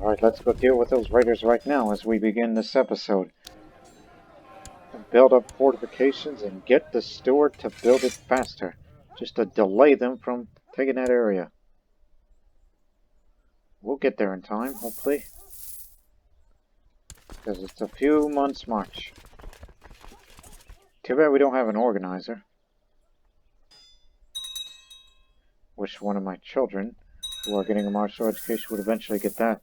Alright, let's go deal with those raiders right now as we begin this episode. Build up fortifications and get the steward to build it faster. Just to delay them from taking that area. We'll get there in time, hopefully. Because it's a few months' march. Too bad we don't have an organizer. Wish one of my children, who are getting a martial education, would eventually get that.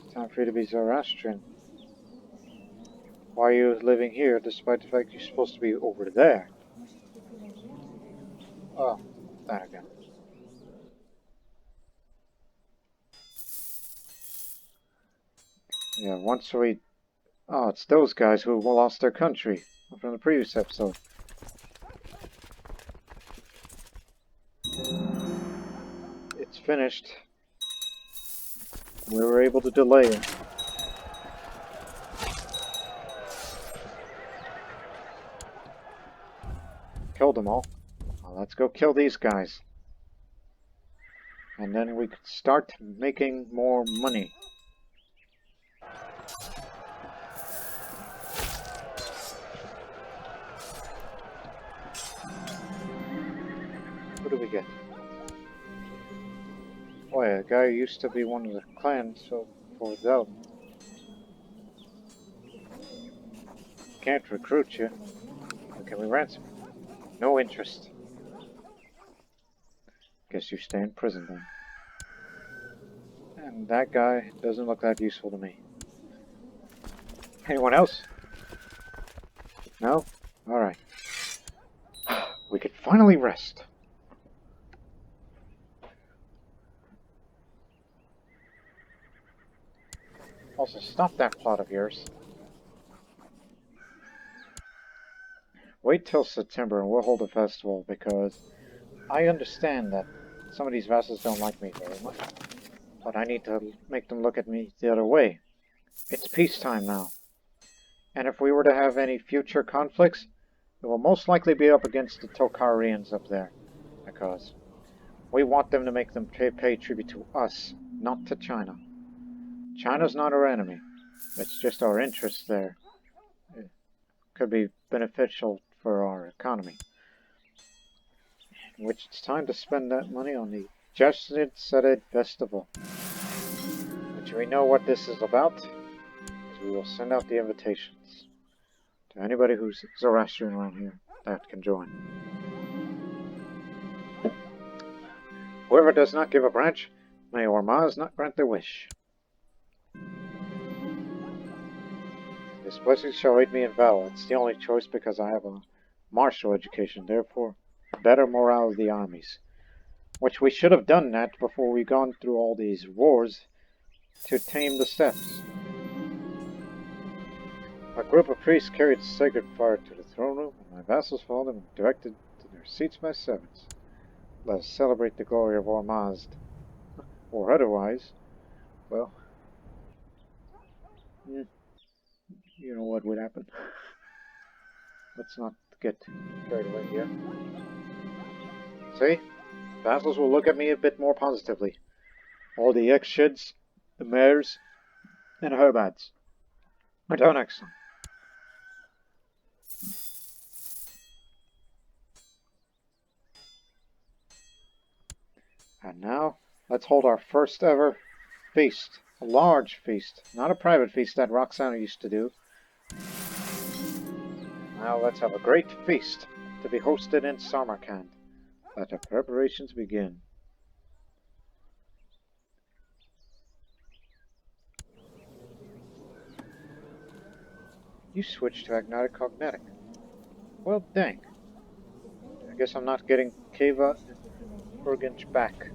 It's time for you to be Zoroastrian. Why are you living here despite the fact you're supposed to be over there? Oh, that again. Yeah, once we... Oh, it's those guys who lost their country from the previous episode. It's finished. We were able to delay it. Killed them all. Well, let's go kill these guys. And then we could start making more money. What do we get? Boy, a guy who used to be one of the clans, so for them. Can't recruit you. Can we ransom? No interest. Guess you stay in prison then. And that guy doesn't look that useful to me. Anyone else? No? Alright. We could finally rest. Also, stop that plot of yours. Wait till September and we'll hold a festival, because I understand that some of these vassals don't like me very much. But I need to make them look at me the other way. It's peacetime now. And if we were to have any future conflicts, it will most likely be up against the Tokharians up there. Because we want them to make them pay tribute to us, not to China. China's not our enemy. It's just our interests there. It could be beneficial for our economy. In which it's time to spend that money on the Sogdian Saga festival. Which we know what this is about, is we will send out the invitations to anybody who's Zoroastrian around here that can join. Whoever does not give a branch, may Ormaz not grant their wish. This blessing shall aid me in battle. It's the only choice because I have a martial education, therefore better morale of the armies. Which we should have done that before we gone through all these wars to tame the steppes. A group of priests carried sacred fire to the throne room, and my vassals followed them and directed to their seats by servants. Let us celebrate the glory of Ormazd. Or otherwise, well, you know what would happen. Let's not get carried away here. See? Vassals will look at me a bit more positively. All the ex-shids, the mayors, and herbads. Until next time. And now, let's hold our first ever feast. A large feast. Not a private feast that Roxana used to do. Now let's have a great feast to be hosted in Samarkand. Let the preparations begin. You switched to agnatic cognatic. Well, dang. I guess I'm not getting Keva and Urgench back.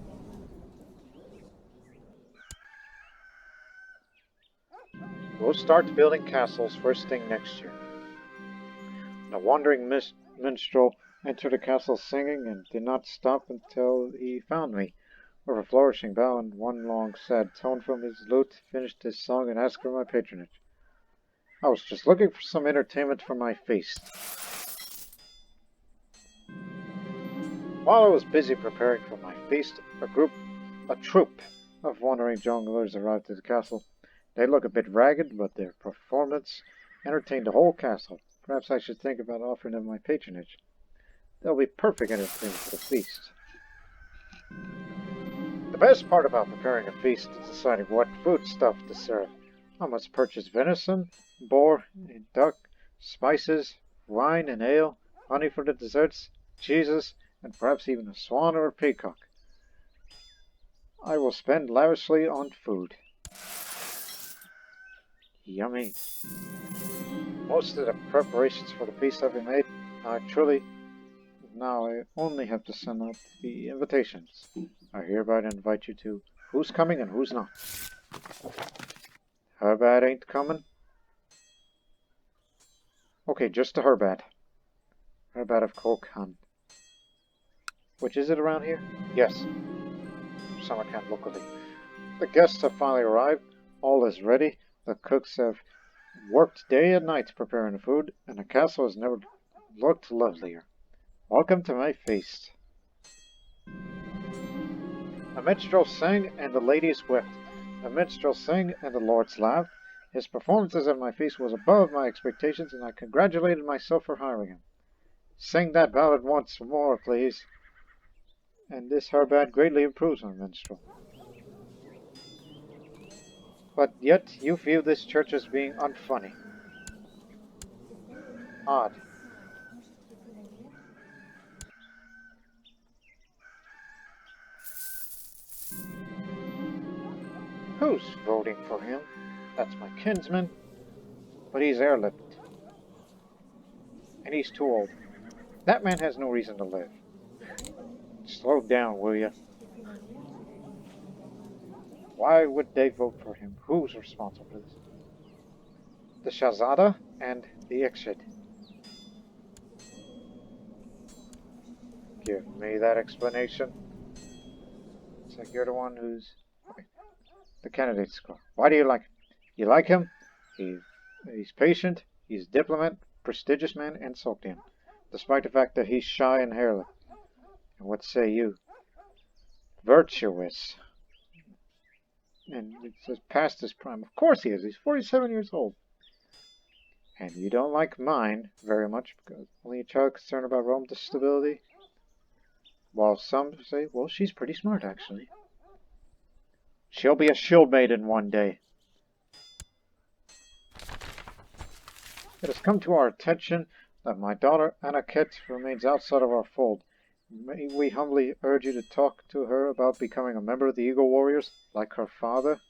We'll start building castles first thing next year. The wandering minstrel entered the castle singing and did not stop until he found me. With a flourishing bow and one long sad tone from his lute, finished his song and asked for my patronage. I was just looking for some entertainment for my feast. While I was busy preparing for my feast, a troop of wandering jongleurs arrived at the castle. They look a bit ragged, but their performance entertained the whole castle. Perhaps I should think about offering them my patronage. They'll be perfect entertainment for the feast. The best part about preparing a feast is deciding what foodstuff to serve. I must purchase venison, boar, and duck, spices, wine and ale, honey for the desserts, cheeses, and perhaps even a swan or a peacock. I will spend lavishly on food. Yummy. Most of the preparations for the feast have been made. Now I only have to send out the invitations. I hereby invite you to who's coming and who's not. Herbad ain't coming? Okay, just to Herbad. Herbad of Kolkhan. Which is it around here? Yes. Samarkand locally. The guests have finally arrived. All is ready. The cooks have worked day and night preparing the food, and the castle has never looked lovelier. Welcome to my feast. The minstrel sang and the ladies wept. The minstrel sang and the lords laughed. His performances at my feast was above my expectations, and I congratulated myself for hiring him. Sing that ballad once more, please. And this Herbad greatly improves my minstrel. But yet you view this church as being unfunny. Odd. Who's voting for him? That's my kinsman. But he's airlipped. And he's too old. That man has no reason to live. Slow down, will you? Why would they vote for him? Who's responsible for this? The Shahzada and the Ikshid. Give me that explanation. It's like you're the one who's... Okay. The candidate score. Why do you like him? You like him? He's patient, he's a diplomat, prestigious man, and Sogdian. Despite the fact that he's shy and hairless. And what say you? Virtuous. And it says past his prime. Of course he is. He's 47 years old. And you don't like mine very much because only a child concerned about realm stability. While some say, well, she's pretty smart actually. She'll be a shield maiden one day. It has come to our attention that my daughter Anaket remains outside of our fold. May we humbly urge you to talk to her about becoming a member of the Eagle Warriors, like her father?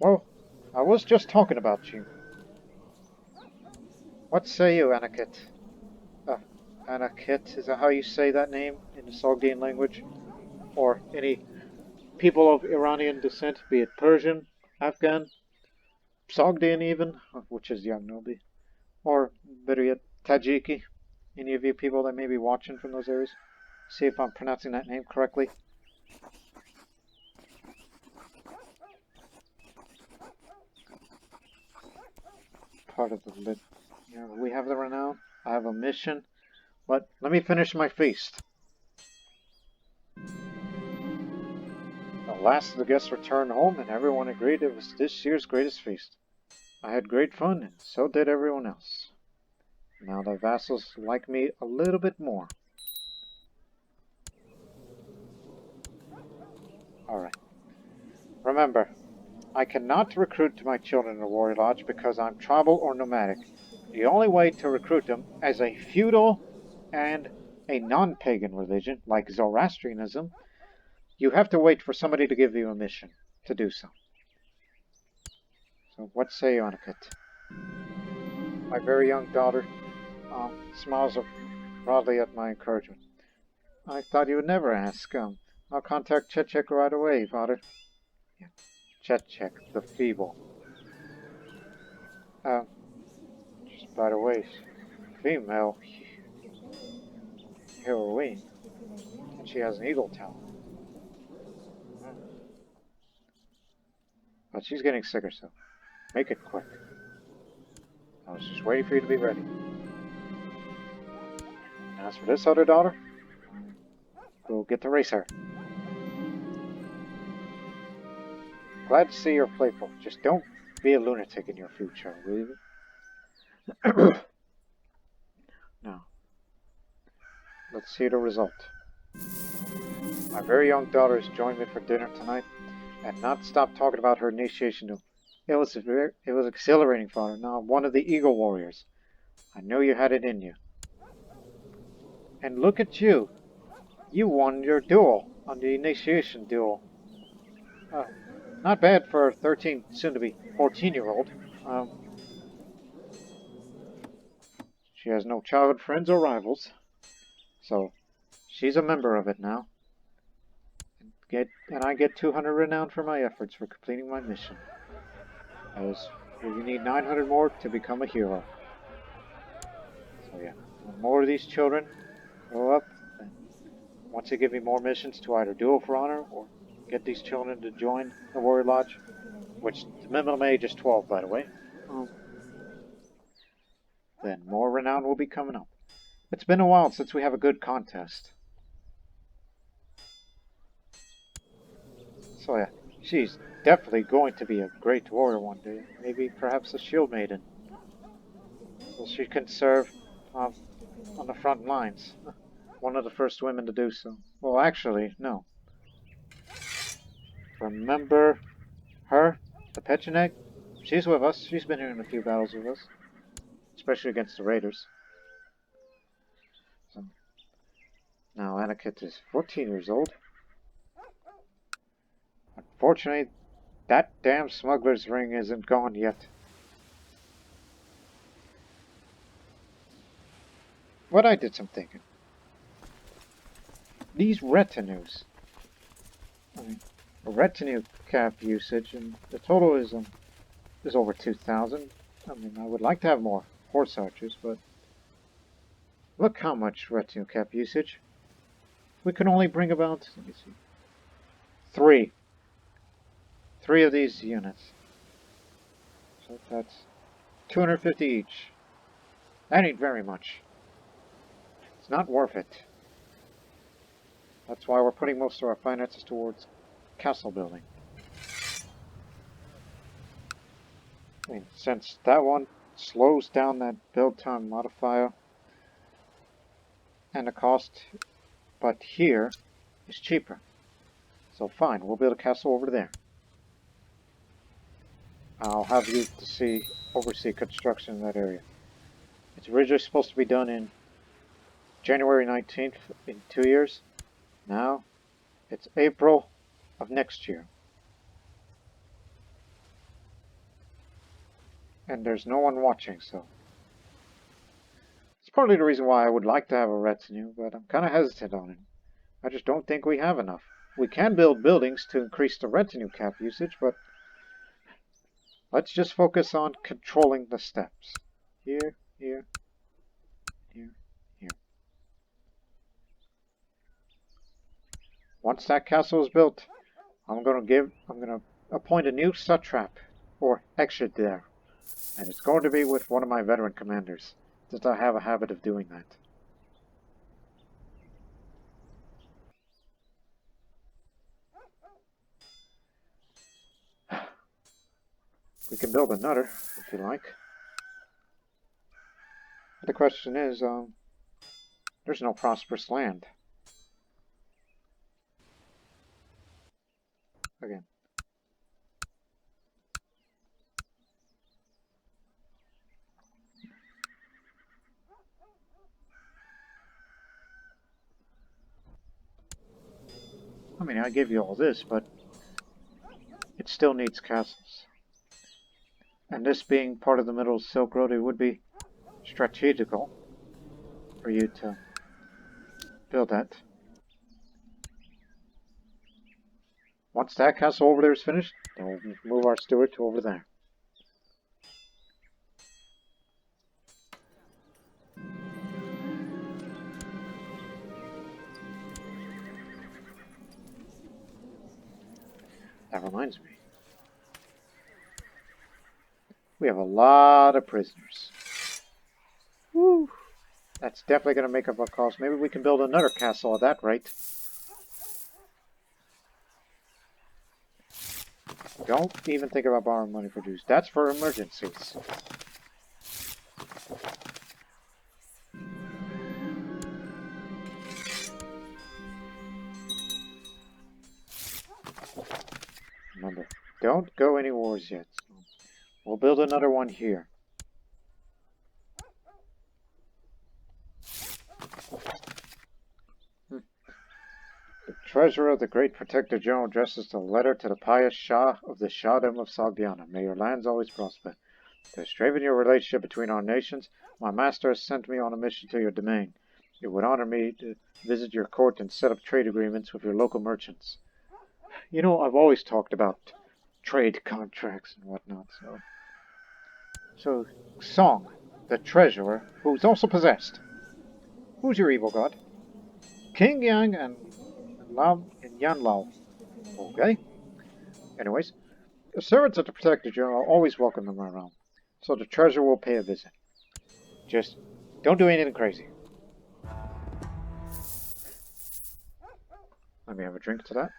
Well, I was just talking about you. What say you, Anaket? Anaket, is that how you say that name in the Sogdian language? Or any people of Iranian descent, be it Persian, Afghan, Sogdian even, which is Yagnobi, or better yet, Tajiki. Any of you people that may be watching from those areas? See if I'm pronouncing that name correctly. Part of the lit. Yeah, we have the renown. I have a mission. But let me finish my feast. The last of the guests returned home, and everyone agreed it was this year's greatest feast. I had great fun, and so did everyone else. Now the vassals like me a little bit more. Alright. Remember, I cannot recruit my children in the warrior lodge because I'm tribal or nomadic. The only way to recruit them as a feudal and a non-pagan religion, like Zoroastrianism, you have to wait for somebody to give you a mission to do so. So what say you, Anaket? My very young daughter smiles broadly at my encouragement. I thought you would never ask. I'll contact Chechek right away, Father. Yeah. Chechek, the feeble. Just by the way, female heroine, and she has an eagle talent. But she's getting sicker, so make it quick. I was just waiting for you to be ready. As for this other daughter, we'll get to race her. Glad to see you're playful. Just don't be a lunatic in your future, will you? Now, let's see the result. My very young daughter has joined me for dinner tonight and not stopped talking about her initiation. It was exhilarating for her. Now, one of the Eagle Warriors. I knew you had it in you. And look at you. You won your duel on the initiation duel. Not bad for a 13, soon to be 14-year-old. She has no childhood friends or rivals, so she's a member of it now. And I get 200 renown for my efforts for completing my mission. As you need 900 more to become a hero. So yeah, when more of these children grow up, then once they give me more missions to either duel for honor or get these children to join the Warrior Lodge, which the minimum age is 12, by the way, then more renown will be coming up. It's been a while since we have a good contest. So yeah, she's definitely going to be a great warrior one day. Maybe perhaps a shield maiden. So she can serve on the front lines. One of the first women to do so. Well, actually, no. Remember her? The Pecheneck? She's with us. She's been here in a few battles with us. Especially against the raiders. So, now Aniket is 14 years old. Unfortunately, that damn smuggler's ring isn't gone yet. But I did some thinking. These retinues. I mean, a retinue cap usage, and the total is over 2,000. I mean, I would like to have more horse archers, but look how much retinue cap usage. We can only bring about, let me see, three of these units. So that's 250 each. That ain't very much. It's not worth it. That's why we're putting most of our finances towards castle building. I mean, since that one slows down that build time modifier and the cost, but here is cheaper. So fine, we'll build a castle over there. I'll have you to oversee construction in that area. It's originally supposed to be done in January 19th in 2 years. Now, it's April of next year. And there's no one watching, so. It's partly the reason why I would like to have a retinue, but I'm kind of hesitant on it. I just don't think we have enough. We can build buildings to increase the retinue cap usage, but let's just focus on controlling the steps. Here, here, here, here. Once that castle is built, I'm gonna appoint a new satrap or exit there. And it's going to be with one of my veteran commanders, since I have a habit of doing that. We can build another, if you like. But the question is, there's no prosperous land. Again. I mean, I give you all this, but it still needs castles. And this being part of the Middle Silk Road, it would be strategical for you to build that. Once that castle over there is finished, then we'll move our steward to over there. That reminds me. We have a lot of prisoners. Woo! That's definitely going to make up our cost. Maybe we can build another castle at that rate. Don't even think about borrowing money for dues. That's for emergencies. Remember, don't go any wars yet. We'll build another one here. The treasurer of the Great Protector General addresses the letter to the pious Shah of the Shahdom of Sogdiana. May your lands always prosper. To strengthen your relationship between our nations, my master has sent me on a mission to your domain. It would honor me to visit your court and set up trade agreements with your local merchants. You know, I've always talked about trade contracts and whatnot, So, Song, the treasurer, who's also possessed. Who's your evil god? King Yang and Yan Lao. Okay. Anyways, the servants of the Protector General always welcome them around, so the treasurer will pay a visit. Just don't do anything crazy. Let me have a drink to that.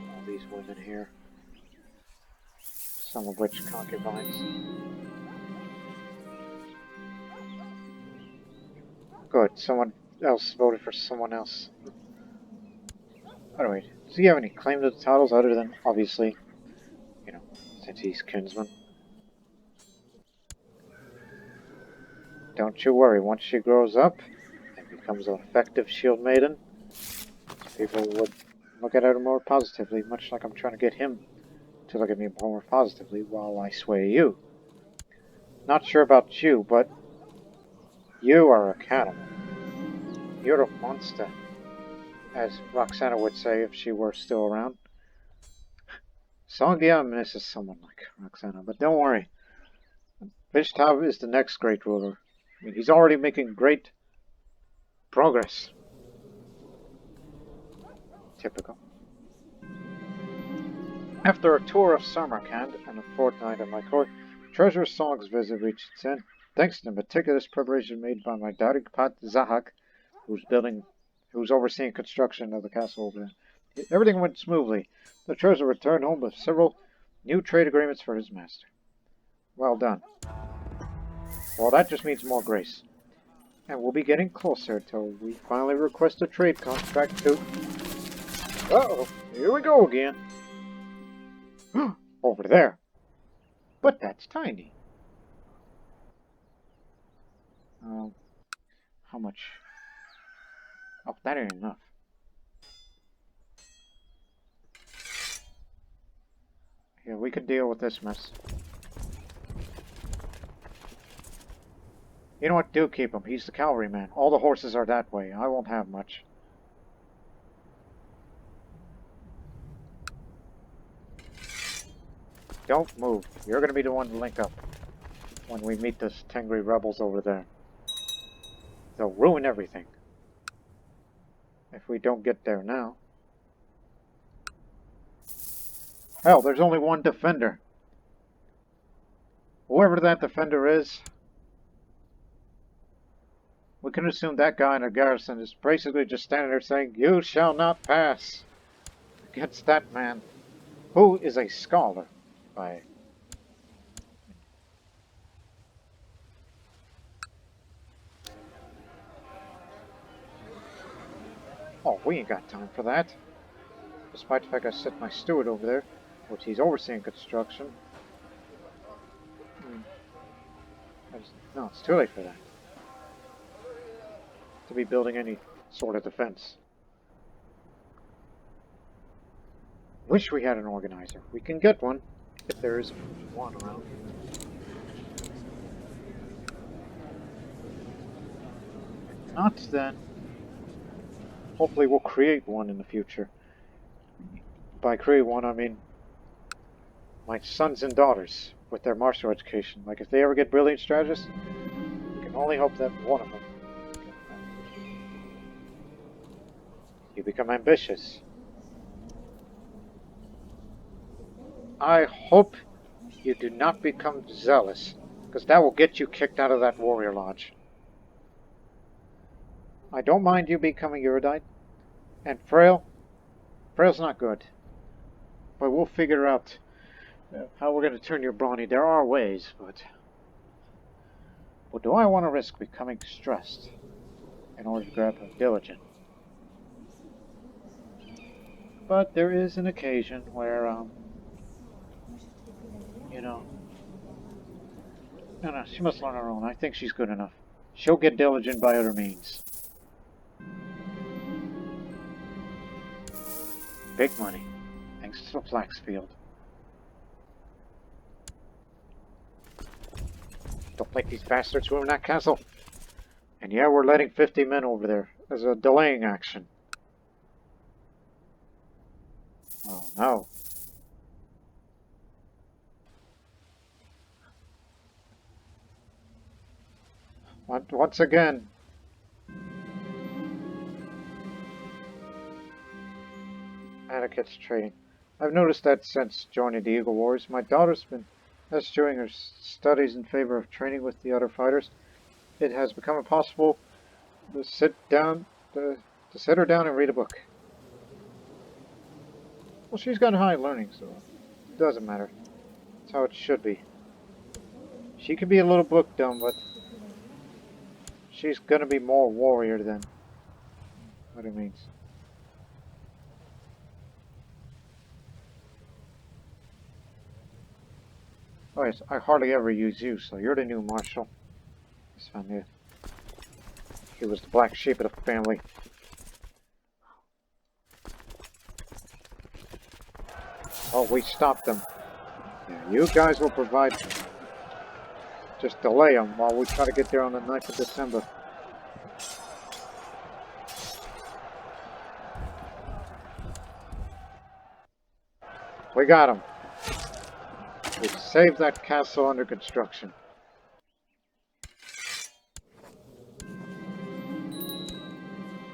All these women here, some of which concubines. Good, someone else voted for someone else. Anyway, does he have any claim to the titles other than, obviously, you know, since he's kinsman? Don't you worry, once she grows up and becomes an effective shield maiden, people would look at her more positively, much like I'm trying to get him to look at me more positively while I sway you. Not sure about you, but you are a cannibal. You're a monster, as Roxana would say if she were still around. Sogdiana misses someone like Roxana, but don't worry. Vishtasb is the next great ruler. I mean, he's already making great progress. Typical. After a tour of Samarkand and a fortnight at my court, Treasurer Song's visit reached its end, thanks to the meticulous preparation made by my Darikpat Zahak, who's overseeing construction of the castle over there. Everything went smoothly. The treasurer returned home with several new trade agreements for his master. Well done. Well, that just means more grace. And we'll be getting closer till we finally request a trade contract to... Uh-oh, here we go again. Over there. But that's tiny. How much? Oh, that ain't enough. Yeah, we can deal with this mess. You know what? Do keep him. He's the cavalryman. All the horses are that way. I won't have much. Don't move. You're going to be the one to link up when we meet the Tengri rebels over there. They'll ruin everything if we don't get there now. Hell, there's only one defender. Whoever that defender is, we can assume that guy in a garrison is basically just standing there saying, "You shall not pass," against that man, who is a scholar by... Oh, we ain't got time for that. Despite the fact I set my steward over there, which he's overseeing construction. No, it's too late for that. To be building any sort of defense. Wish we had an organizer. We can get one, if there is one around. If not, then hopefully we'll create one in the future. By create one, I mean my sons and daughters with their martial education. Like, if they ever get brilliant strategists, we can only hope that one of them. You become ambitious. I hope you do not become zealous, because that will get you kicked out of that warrior lodge. I don't mind you becoming erudite, and frail. Frail's not good. But we'll figure out how we're going to turn your brawny. There are ways, but do I want to risk becoming stressed in order to grab a diligent? But there is an occasion where, you know, no, she must learn her own. I think she's good enough. She'll get diligent by other means. Big money, thanks to the flax field. Don't let these bastards ruin that castle. And yeah, we're letting 50 men over there as a delaying action. Oh no. Once again. Etiquette's training. I've noticed that since joining the Eagle Wars, my daughter's been eschewing her studies in favor of training with the other fighters. It has become impossible to sit her down and read a book. Well, she's got high learning, so it doesn't matter. That's how it should be. She can be a little book dumb, but she's gonna be more warrior than what it means. Oh yes, I hardly ever use you, so you're the new marshal. Yes, I knew. He was the black sheep of the family. Oh, we stopped them. Yeah, you guys will provide. Just delay them while we try to get there on the 9th of December. We got him. We saved that castle under construction.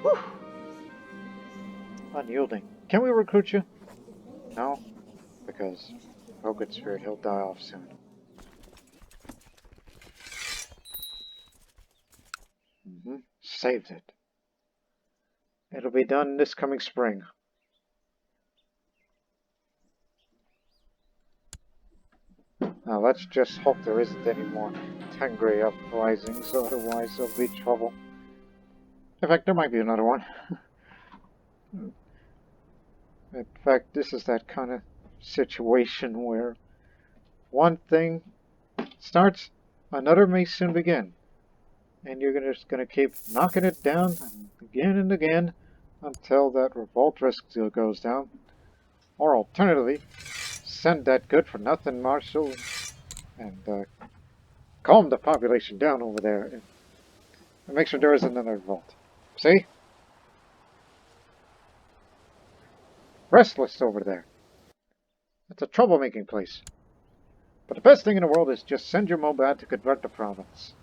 Whew. Unyielding. Can we recruit you? No? Because, oh good spirit, he'll die off soon. Saved it. It'll be done this coming spring. Now let's just hope there isn't any more Tengri uprisings, otherwise there'll be trouble. In fact, there might be another one. In fact, this is that kind of situation where one thing starts, another may soon begin. And you're just going to keep knocking it down and again until that revolt risk goes down. Or alternatively, send that good-for-nothing marshal and calm the population down over there and make sure there isn't another revolt. See? Restless over there. It's a troublemaking place. But the best thing in the world is just send your nomad to convert the province.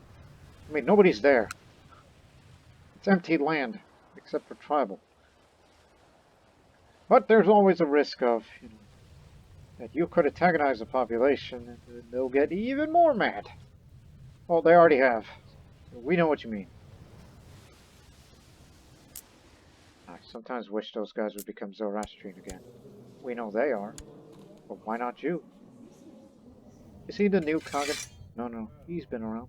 I mean, nobody's there. It's empty land, except for tribal. But there's always a risk of, that you could antagonize the population and they'll get even more mad. Well, they already have. We know what you mean. I sometimes wish those guys would become Zoroastrian again. We know they are. But why not you? Is he the new Kagan? No, he's been around.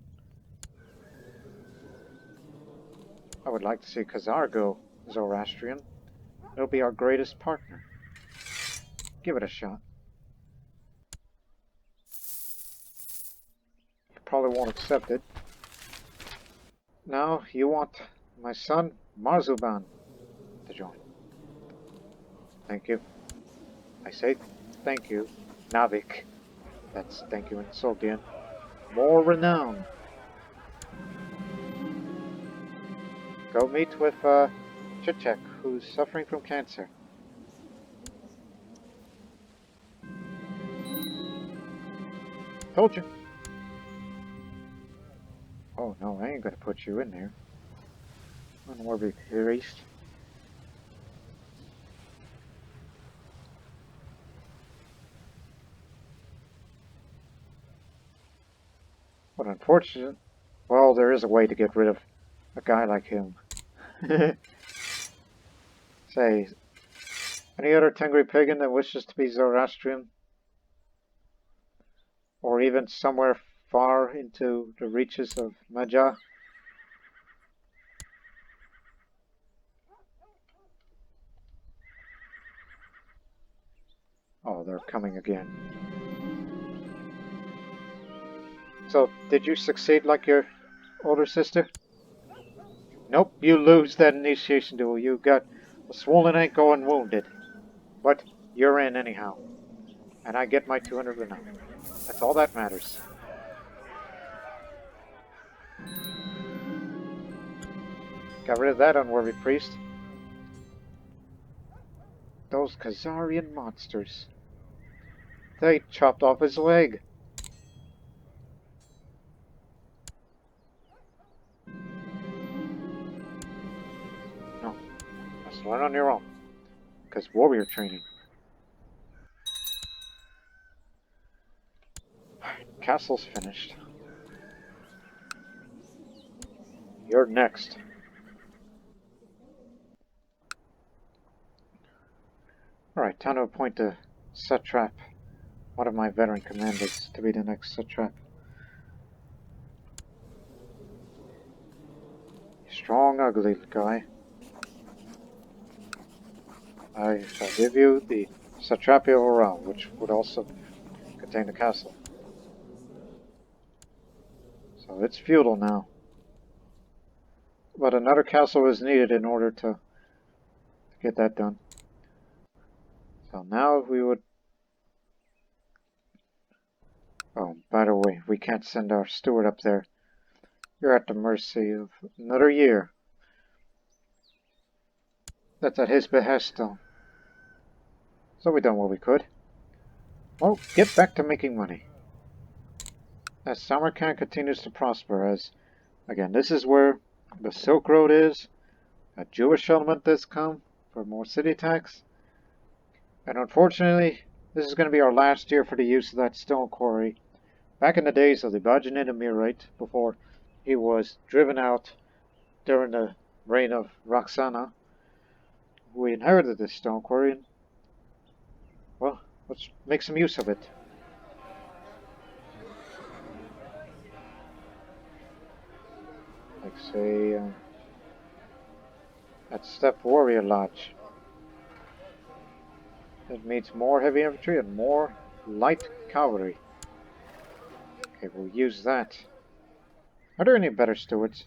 I would like to see Khazar go Zoroastrian. It'll be our greatest partner. Give it a shot. You probably won't accept it. Now you want my son Marzuban to join. Thank you. I say thank you, Navik. That's thank you in Sogdian. More renown. Go meet with Chichek, who's suffering from cancer. Told you. Oh no, I ain't gonna put you in there. Unworthy priest. But unfortunate. Well, there is a way to get rid of a guy like him. Say, any other Tengri pagan that wishes to be Zoroastrian? Or even somewhere far into the reaches of Maja? Oh, they're coming again. So, did you succeed like your older sister? Nope, you lose that initiation duel. You got a swollen ankle and wounded. But you're in anyhow. And I get my 200 renown. That's all that matters. Got rid of that unworthy priest. Those Khazarian monsters. They chopped off his leg. No, must learn on your own. Because warrior training. Castle's finished. You're next. Alright, time to appoint a satrap. One of my veteran commanders to be the next satrap. Strong, ugly guy. I shall give you the satrapial realm, which would also contain the castle. So it's feudal now. But another castle is needed in order to get that done. So now we would... Oh, by the way, we can't send our steward up there. You're at the mercy of another year. That's at his behest, though. So we done what we could. Well, get back to making money. As Samarkand continues to prosper, as... Again, this is where the Silk Road is. A Jewish settlement has come for more city tax. And unfortunately, this is going to be our last year for the use of that stone quarry. Back in the days of the Bajinid Emirate, before he was driven out during the reign of Roxana, we inherited this stone quarry, and, well, let's make some use of it. Like, say, at Steppe Warrior Lodge. It means more heavy infantry and more light cavalry. Okay, we'll use that. Are there any better stewards?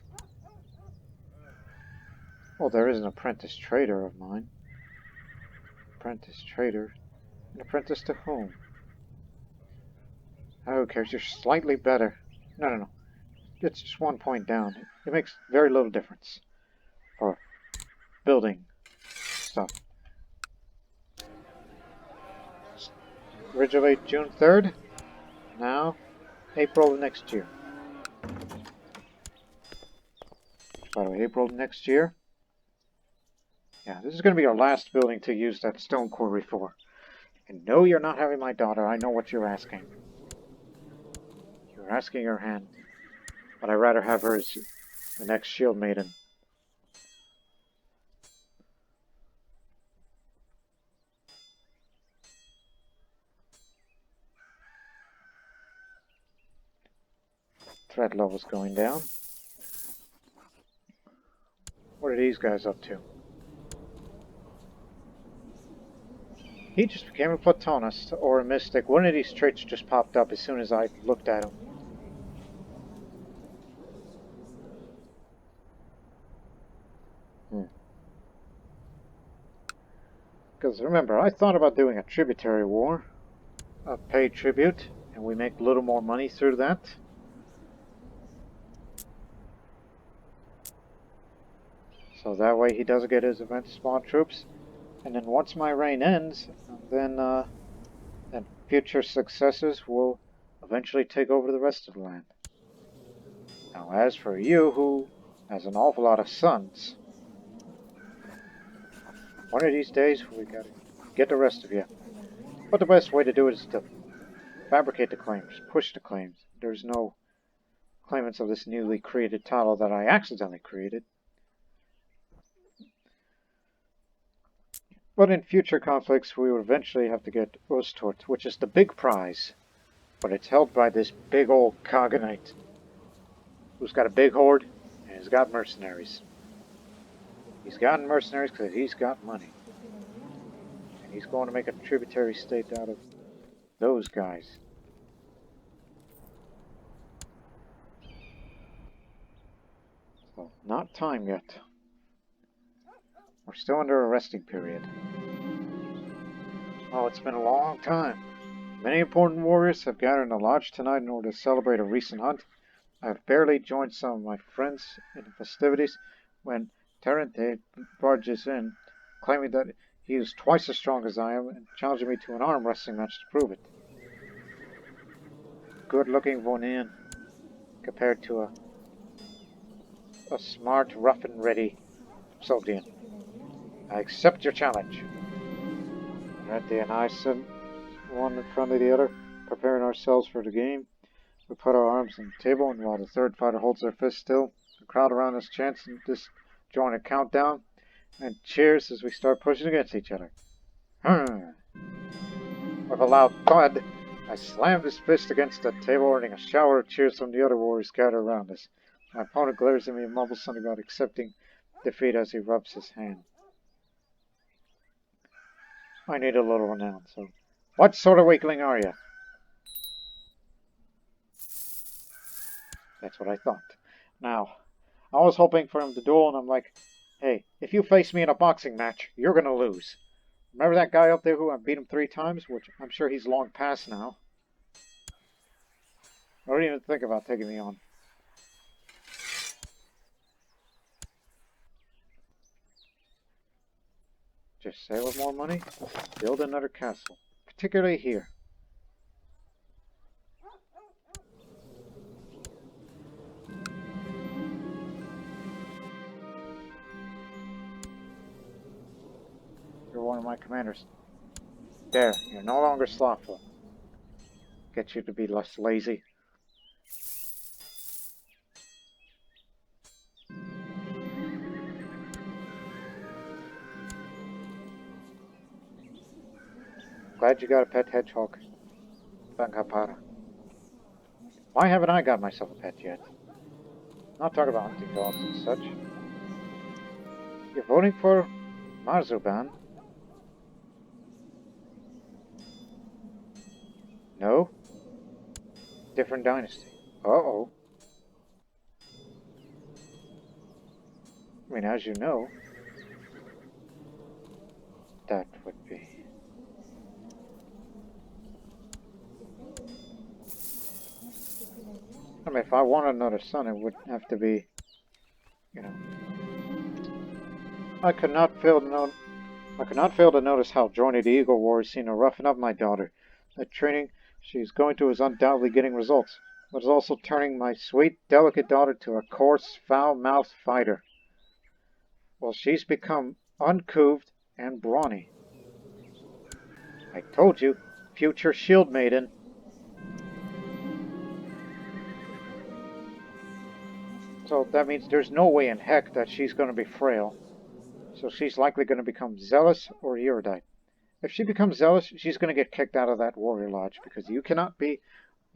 Well, there is an apprentice trader of mine. Apprentice trader? An apprentice to whom? Who cares? You're slightly better. No. It's just 1 point down. It makes very little difference for building stuff. Originally June 3rd. Now, April next year. By the way, April next year. Yeah, this is going to be our last building to use that stone quarry for. And no, you're not having my daughter. I know what you're asking. You're asking her hand. But I'd rather have her as the next shield maiden. Threat level's going down. What are these guys up to? He just became a Platonist or a mystic. One of these traits just popped up as soon as I looked at him. Because remember, I thought about doing a tributary war. A paid tribute, and we make a little more money through that. So that way he does get his event spawn troops. And then once my reign ends, then future successors will eventually take over the rest of the land. Now as for you, who has an awful lot of sons, one of these days we gotta get the rest of you. But the best way to do it is to fabricate the claims, push the claims. There's no claimants of this newly created title that I accidentally created. But in future conflicts, we will eventually have to get Ostort, which is the big prize. But it's held by this big old Cognite, who's got a big horde, and he's got mercenaries. He's gotten mercenaries because he's got money. And he's going to make a tributary state out of those guys. So, not time yet. We're still under a resting period. Oh, it's been a long time. Many important warriors have gathered in the lodge tonight in order to celebrate a recent hunt. I have barely joined some of my friends in the festivities when Terente barges in, claiming that he is twice as strong as I am and challenging me to an arm wrestling match to prove it. Good-looking Vonin compared to a smart, rough and ready Sogdian. I accept your challenge. Terente and I sit one in front of the other, preparing ourselves for the game. We put our arms on the table, and while the third fighter holds their fist still, the crowd around us chants and disjointed countdown and cheers as we start pushing against each other. With a loud thud, I slammed his fist against the table, earning a shower of cheers from the other warriors gathered around us. My opponent glares at me and mumbles something about accepting defeat as he rubs his hand. I need a little renown, so what sort of weakling are you? That's what I thought. Now, I was hoping for him to duel, and I'm like, hey, if you face me in a boxing match, you're going to lose. Remember that guy up there who I beat him 3 times, which I'm sure he's long past now? Don't even think about taking me on. Just say with more money, build another castle, particularly here. You're one of my commanders. There, you're no longer slothful. Get you to be less lazy. Glad you got a pet hedgehog. Bankapara. Why haven't I got myself a pet yet? Not talking about hunting dogs and such. You're voting for Marzuban? No? Different dynasty. Uh-oh. I mean, as you know, that would be... I mean, if I want another son, it would have to be, you know... I could not fail to notice how jointed the Eagle Warriors seem to roughen up my daughter. The training she's going through is undoubtedly getting results, but is also turning my sweet, delicate daughter to a coarse, foul-mouthed fighter. Well, she's become uncouth and brawny. I told you, future shield maiden. So that means there's no way in heck that she's going to be frail. So she's likely going to become zealous or erudite. If she becomes zealous, she's going to get kicked out of that warrior lodge, because you cannot be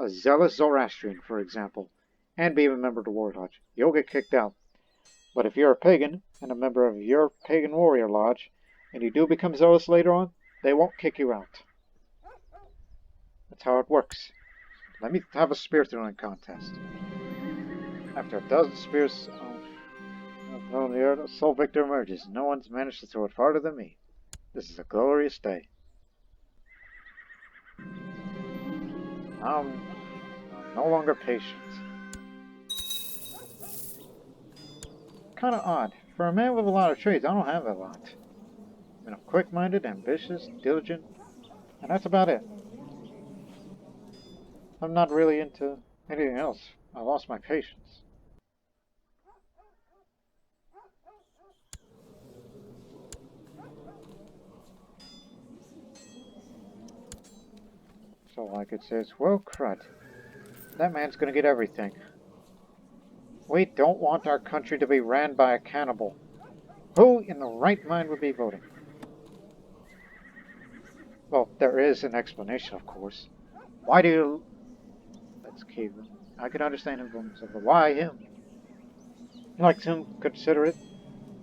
a zealous Zoroastrian, for example, and be a member of the warrior lodge. You'll get kicked out. But if you're a pagan and a member of your pagan warrior lodge, and you do become zealous later on, they won't kick you out. That's how it works. Let me have a spear throwing contest. After a dozen spears thrown in the air, the sole victor emerges. No one's managed to throw it farther than me. This is a glorious day. I'm no longer patient. Kind of odd. For a man with a lot of traits, I don't have a lot. I mean, I'm quick-minded, ambitious, diligent, and that's about it. I'm not really into anything else. I lost my patience. So like it says, well, crud. That man's gonna get everything. We don't want our country to be ran by a cannibal. Who in the right mind would be voting? Well, there is an explanation, of course. Why do you... Let's keep him. I can understand him from some, but why him? He likes him, considerate,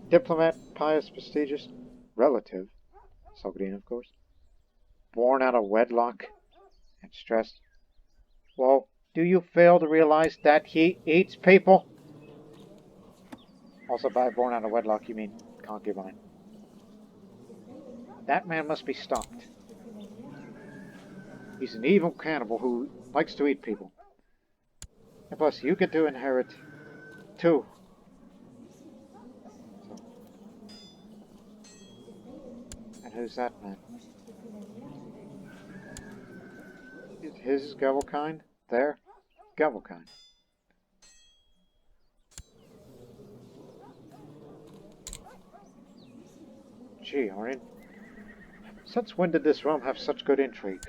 diplomat, pious, prestigious, relative. Sogdian, of course. Born out of wedlock and stressed. Well, do you fail to realize that he eats people? Also, by born out of wedlock, you mean concubine. That man must be stopped. He's an evil cannibal who likes to eat people. And plus, you get to inherit too. So. And who's that man? Is his Gavelkind there? Gavelkind. Gee, Orin. Since when did this realm have such good intrigue?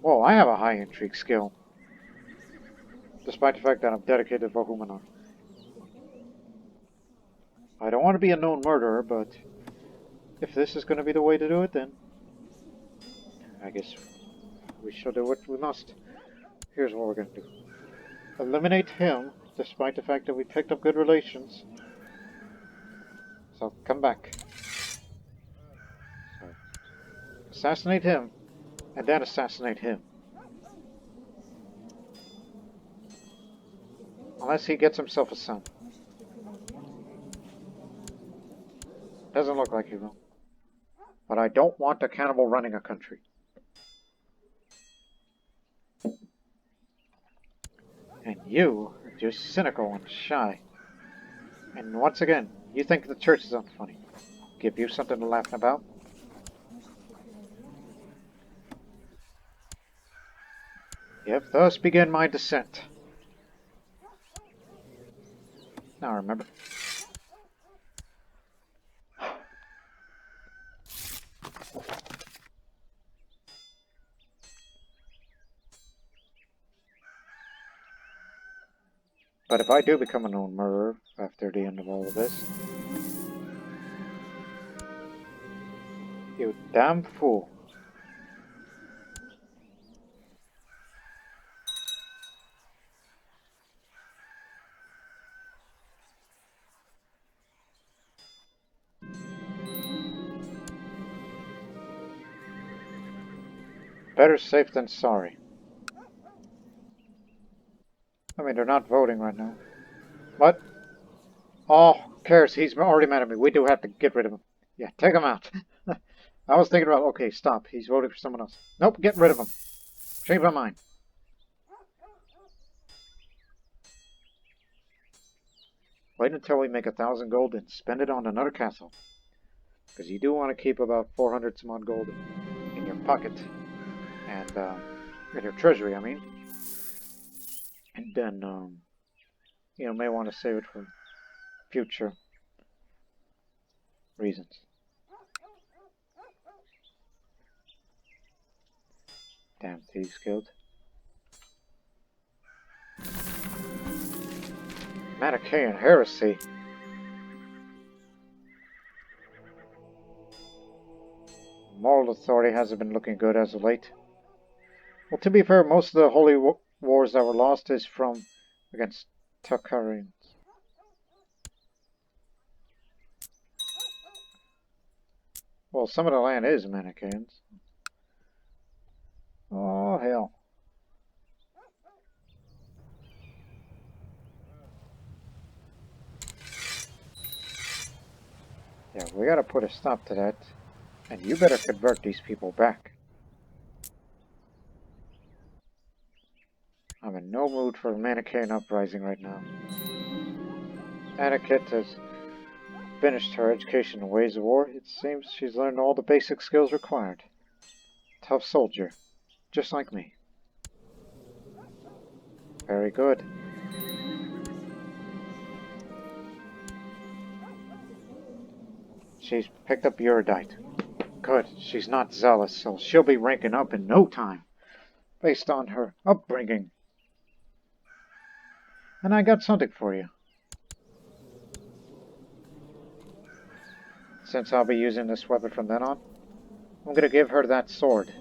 Whoa, I have a high intrigue skill. Despite the fact that I'm dedicated to Vohumana. I don't want to be a known murderer, but if this is going to be the way to do it, then I guess we shall do what we must. Here's what we're going to do. Eliminate him, despite the fact that we picked up good relations. So, come back. So, assassinate him, and then assassinate him. Unless he gets himself a son. Doesn't look like he will. But I don't want a cannibal running a country. And you are just cynical and shy. And once again, you think the church is unfunny. Give you something to laugh about? If thus begin my descent. Now remember. But if I do become a known murderer after the end of all of this, you damn fool. Better safe than sorry. I mean, they're not voting right now. What? Oh, cares? He's already mad at me. We do have to get rid of him. Yeah, take him out. I was thinking about, okay, stop. He's voting for someone else. Nope, get rid of him. Change my mind. Wait until we make 1,000 gold and spend it on another castle. Because you do want to keep about 400 some odd gold in your pocket. And, in your treasury, I mean. And then, you know, may want to save it for future reasons. Damn Thieves Guild. Manichaean heresy. Moral authority hasn't been looking good as of late. Well, to be fair, most of the holy wars that were lost is from against Takarians. Well, some of the land is Manichaeans. Oh, hell. Yeah, we gotta put a stop to that. And you better convert these people back. I'm in no mood for a Manichaean uprising right now. Aniket has finished her education in ways of war. It seems she's learned all the basic skills required. Tough soldier, just like me. Very good. She's picked up Erudite. Good, she's not zealous, so she'll be ranking up in no time, based on her upbringing. And I got something for you. Since I'll be using this weapon from then on, I'm gonna give her that sword.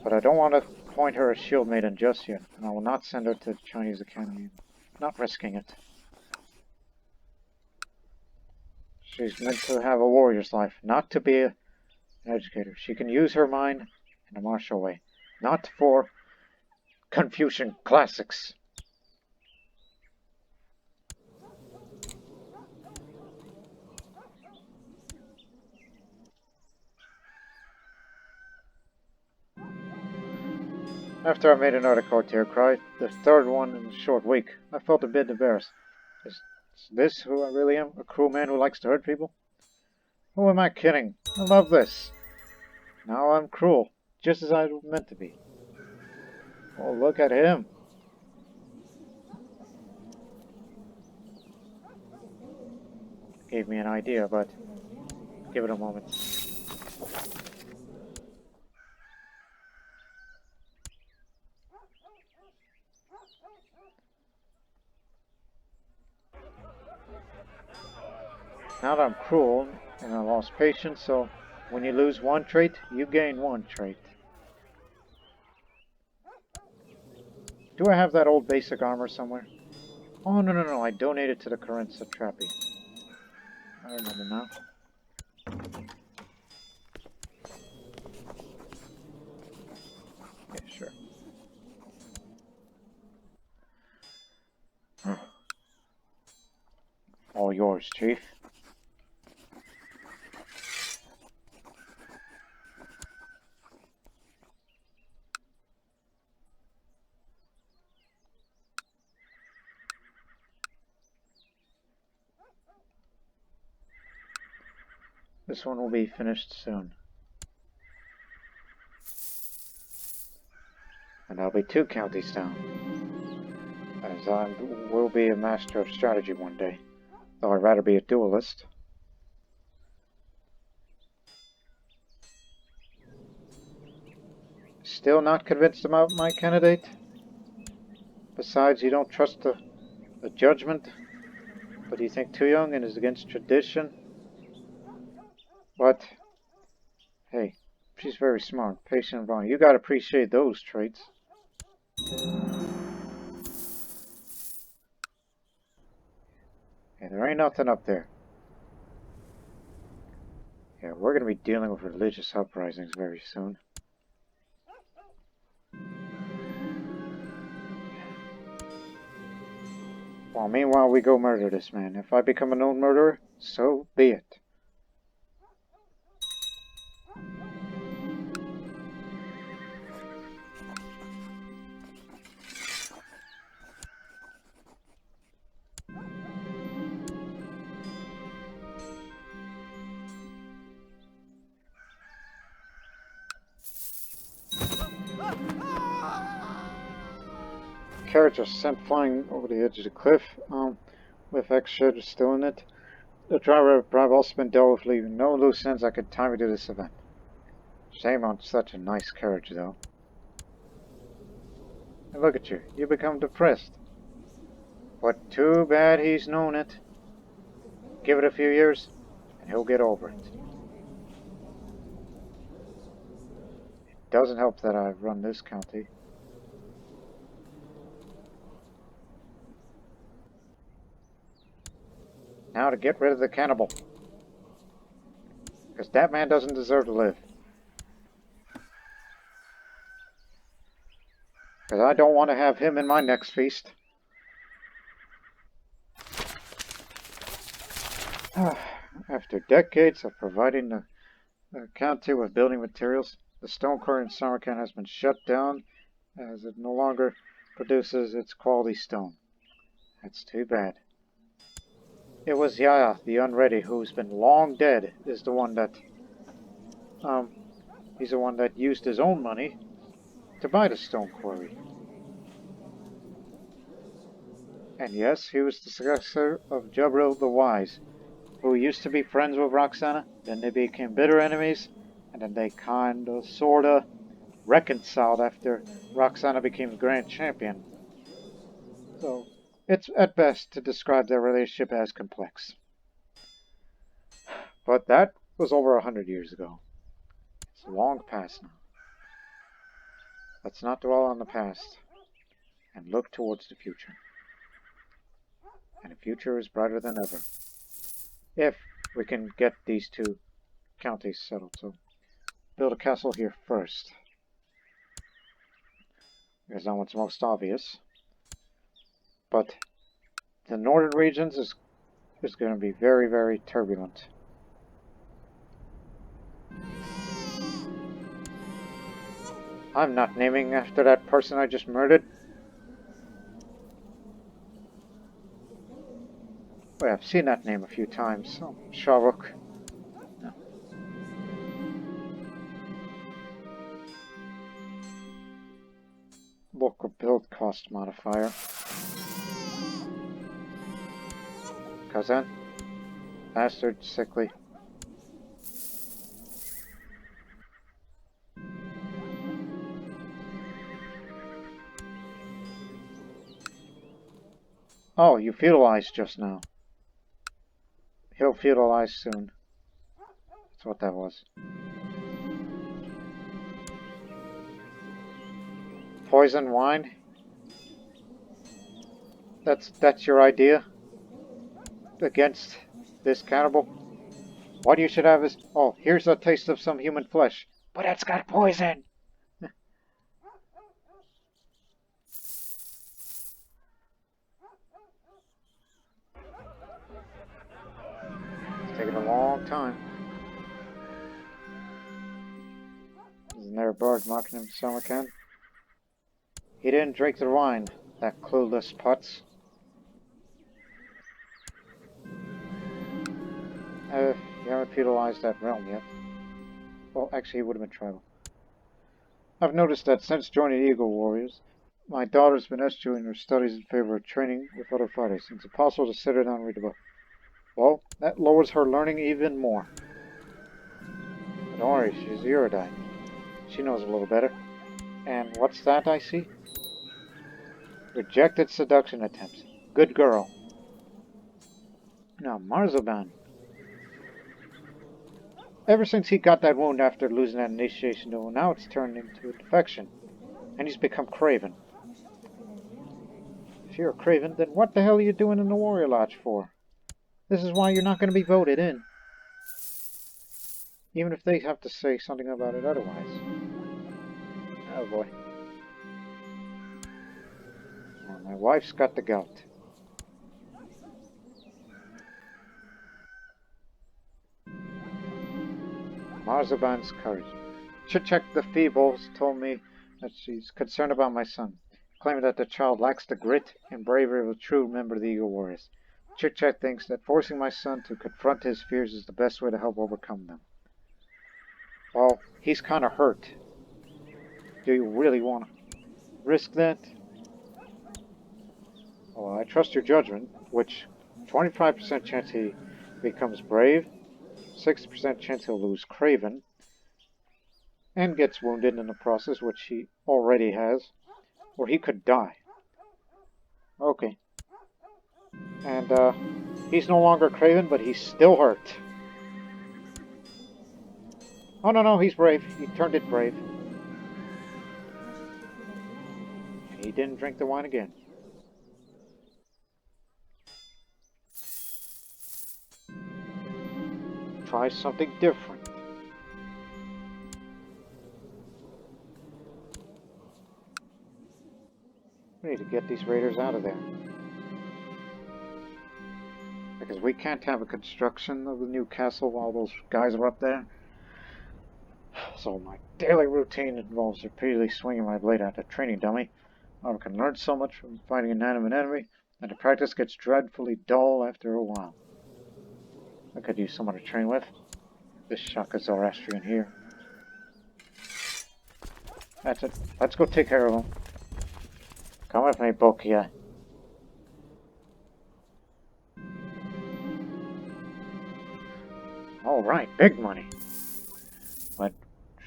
But I don't want to appoint her a shield maiden just yet, and I will not send her to the Chinese Academy. Not risking it. She's meant to have a warrior's life, not to be an educator. She can use her mind in a martial way, not for Confucian classics. After I made another courtier cry, the third one in a short week, I felt a bit embarrassed. Is this who I really am? A cruel man who likes to hurt people? Who am I kidding? I love this. Now I'm cruel, just as I was meant to be. Oh, look at him. Gave me an idea, but give it a moment. Now that I'm cruel and I lost patience, so when you lose one trait, you gain one trait. Do I have that old basic armor somewhere? Oh, no, I donated to the current satrapy. I remember now. Yeah, sure. All yours, Chief. This one will be finished soon. And I'll be 2 counties down. As I will be a master of strategy one day. Though I'd rather be a duelist. Still not convinced about my candidate? Besides, you don't trust the judgment? But you think too young and is against tradition? But, hey, she's very smart, patient and violent. You gotta appreciate those traits. Yeah, there ain't nothing up there. Yeah, we're gonna be dealing with religious uprisings very soon. Well, meanwhile, we go murder this man. If I become a known murderer, so be it. Carriage was sent flying over the edge of the cliff, with X-Shed still in it. The driver have also been dealt with, leaving no loose ends that could tie me to this event. Shame on such a nice carriage, though. And look at you, you become depressed. But too bad he's known it. Give it a few years, and he'll get over it. It doesn't help that I've run this county. Now to get rid of the cannibal. Because that man doesn't deserve to live. Because I don't want to have him in my next feast. After decades of providing the county with building materials, the stone quarry in Samarkand has been shut down as it no longer produces its quality stone. That's too bad. It was Yaya, the unready, who's been long dead, is the one that, he's the one that used his own money to buy the stone quarry. And yes, he was the successor of Jabril the Wise, who used to be friends with Roxana, then they became bitter enemies, and then they kinda, sorta, reconciled after Roxana became Grand Champion. So, it's at best to describe their relationship as complex. But that was over 100 years ago. It's long past now. Let's not dwell on the past and look towards the future. And the future is brighter than ever. If we can get these two counties settled. So, build a castle here first. Because that one's most obvious. But the northern regions is going to be very, very turbulent. I'm not naming after that person I just murdered. Well, I've seen that name a few times. Oh, Sharuk. No. Local build cost modifier. Cousin. Bastard, sickly. Oh, you feudalized just now. He'll feudalize soon. That's what that was. Poison wine? That's your idea? Against this cannibal? What you should have is... Oh, here's a taste of some human flesh. But it's got poison! It's taking a long time. Isn't there a bird mocking him some again? He didn't drink the wine, that clueless putz. You haven't feudalized that realm yet. Well, actually, he would have been tribal. I've noticed that since joining Eagle Warriors, my daughter's been eschewing her studies in favor of training with other fighters. It's impossible to sit her down and read a book. Well, that lowers her learning even more. But don't worry, she's erudite. She knows a little better. And what's that I see? Rejected seduction attempts. Good girl. Now, Marzoban. Ever since he got that wound after losing that initiation duel, now it's turned into a defection. And he's become craven. If you're a craven, then what the hell are you doing in the Warrior Lodge for? This is why you're not going to be voted in. Even if they have to say something about it otherwise. Oh boy. Oh, my wife's got the gout. Marzaban's courage. Chichek the Feebles told me that she's concerned about my son, claiming that the child lacks the grit and bravery of a true member of the Eagle Warriors. Chichek thinks that forcing my son to confront his fears is the best way to help overcome them. Well, he's kind of hurt. Do you really want to risk that? Well, I trust your judgment, which 25% chance he becomes brave, 60% chance he'll lose craven, and gets wounded in the process, which he already has, or he could die. Okay. And, he's no longer craven, but he's still hurt. Oh, no, he's brave. He turned it brave. And he didn't drink the wine again. Try something different. We need to get these raiders out of there. Because we can't have a construction of the new castle while those guys are up there. So my daily routine involves repeatedly swinging my blade at a training dummy. I can learn so much from fighting an inanimate enemy, and the practice gets dreadfully dull after a while. I could use someone to train with. This Shaka Zoroastrian here. That's it. Let's go take care of him. Come with me, Bokia. Alright, big money. But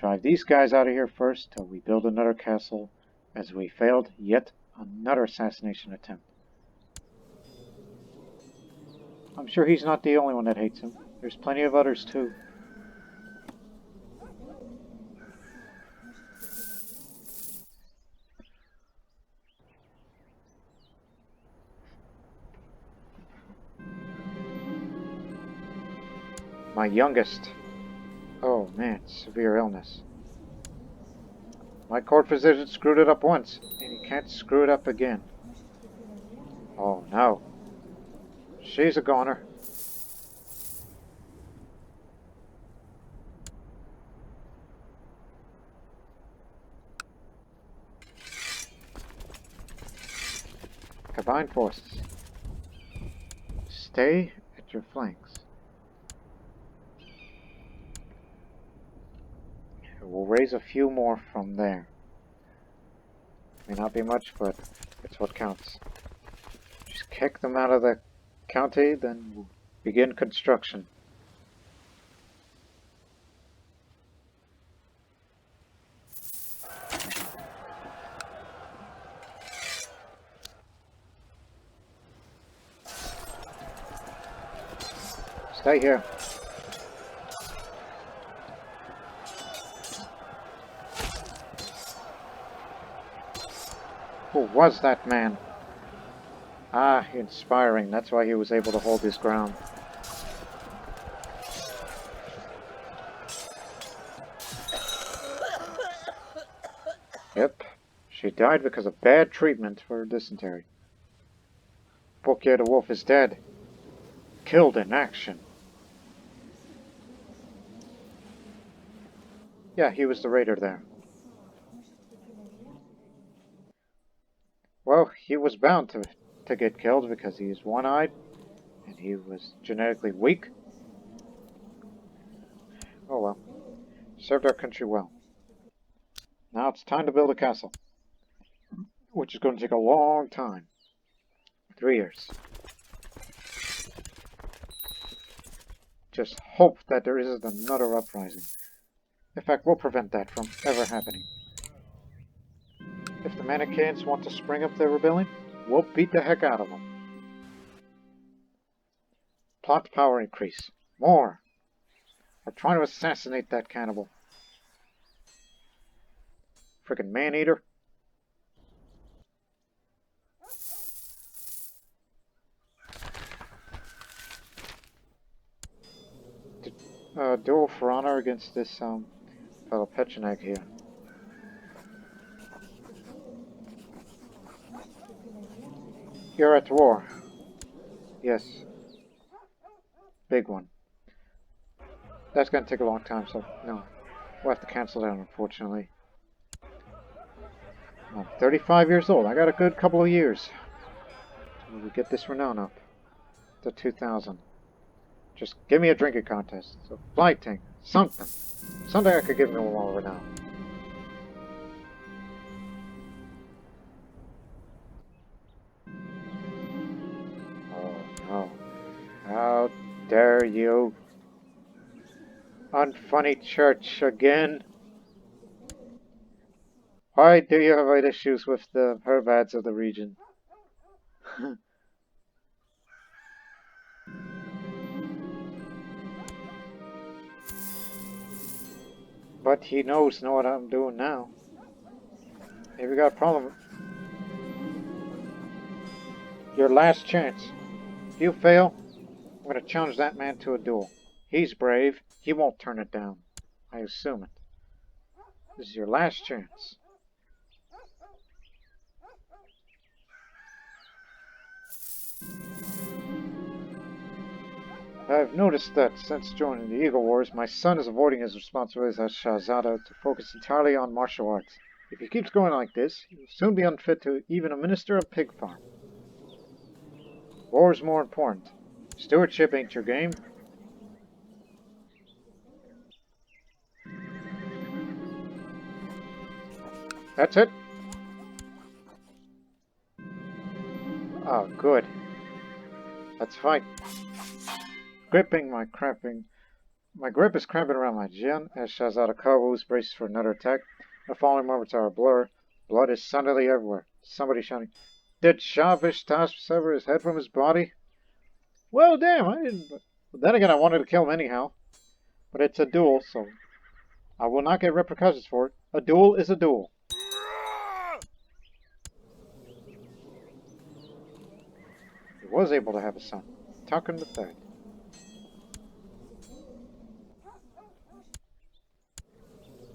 Drive these guys out of here first till we build another castle, as we failed yet another assassination attempt. I'm sure he's not the only one that hates him. There's plenty of others too. My youngest. Oh man, severe illness. My court physician screwed it up once, and he can't screw it up again. Oh no. She's a goner. Combine forces. Stay at your flanks. We'll raise a few more from there. May not be much, but it's what counts. Just kick them out of the county, then we'll begin construction. Stay here. Who was that man? Ah, inspiring. That's why he was able to hold his ground. Yep. She died because of bad treatment for dysentery. Bokye the wolf is dead. Killed in action. Yeah, he was the raider there. Well, he was bound to get killed because he is one-eyed, and he was genetically weak. Oh well. Served our country well. Now it's time to build a castle. Which is going to take a long time. 3 years. Just hope that there isn't another uprising. In fact, we'll prevent that from ever happening. If the Manichaeans want to spring up their rebellion, we'll beat the heck out of them. Plot power increase. More. We're trying to assassinate that cannibal. Frickin' man-eater. Duel for honor against this fellow Pecheneg here. You're at war. Yes. Big one. That's gonna take a long time, so no. We'll have to cancel that, unfortunately. I'm 35 years old. I got a good couple of years. Till we get this renown up to 2,000. Just give me a drinking contest. So flight tank. Something. Something I could give me more renown. Oh no. How dare you? Unfunny church again. Why do you have issues with the herbads of the region? But he knows what I'm doing now. If you got a problem, your last chance. If you fail, I'm going to challenge that man to a duel. He's brave. He won't turn it down. I assume it. This is your last chance. I've noticed that since joining the Eagle Wars, my son is avoiding his responsibilities as Shahzada to focus entirely on martial arts. If he keeps going like this, he will soon be unfit to even administer a pig farm. War is more important. Stewardship ain't your game. That's it. Oh, good. Let's fight. Gripping my cramping My grip is cramping around my chin as Shahzada Kavus braces for another attack. The following moments are a blur. Blood is suddenly everywhere. Somebody shouting, "Did Shah Vishtasb sever his head from his body?" Well, damn, I didn't. But then again, I wanted to kill him anyhow. But it's a duel, so I will not get repercussions for it. A duel is a duel. He was able to have a son, Tuckin III.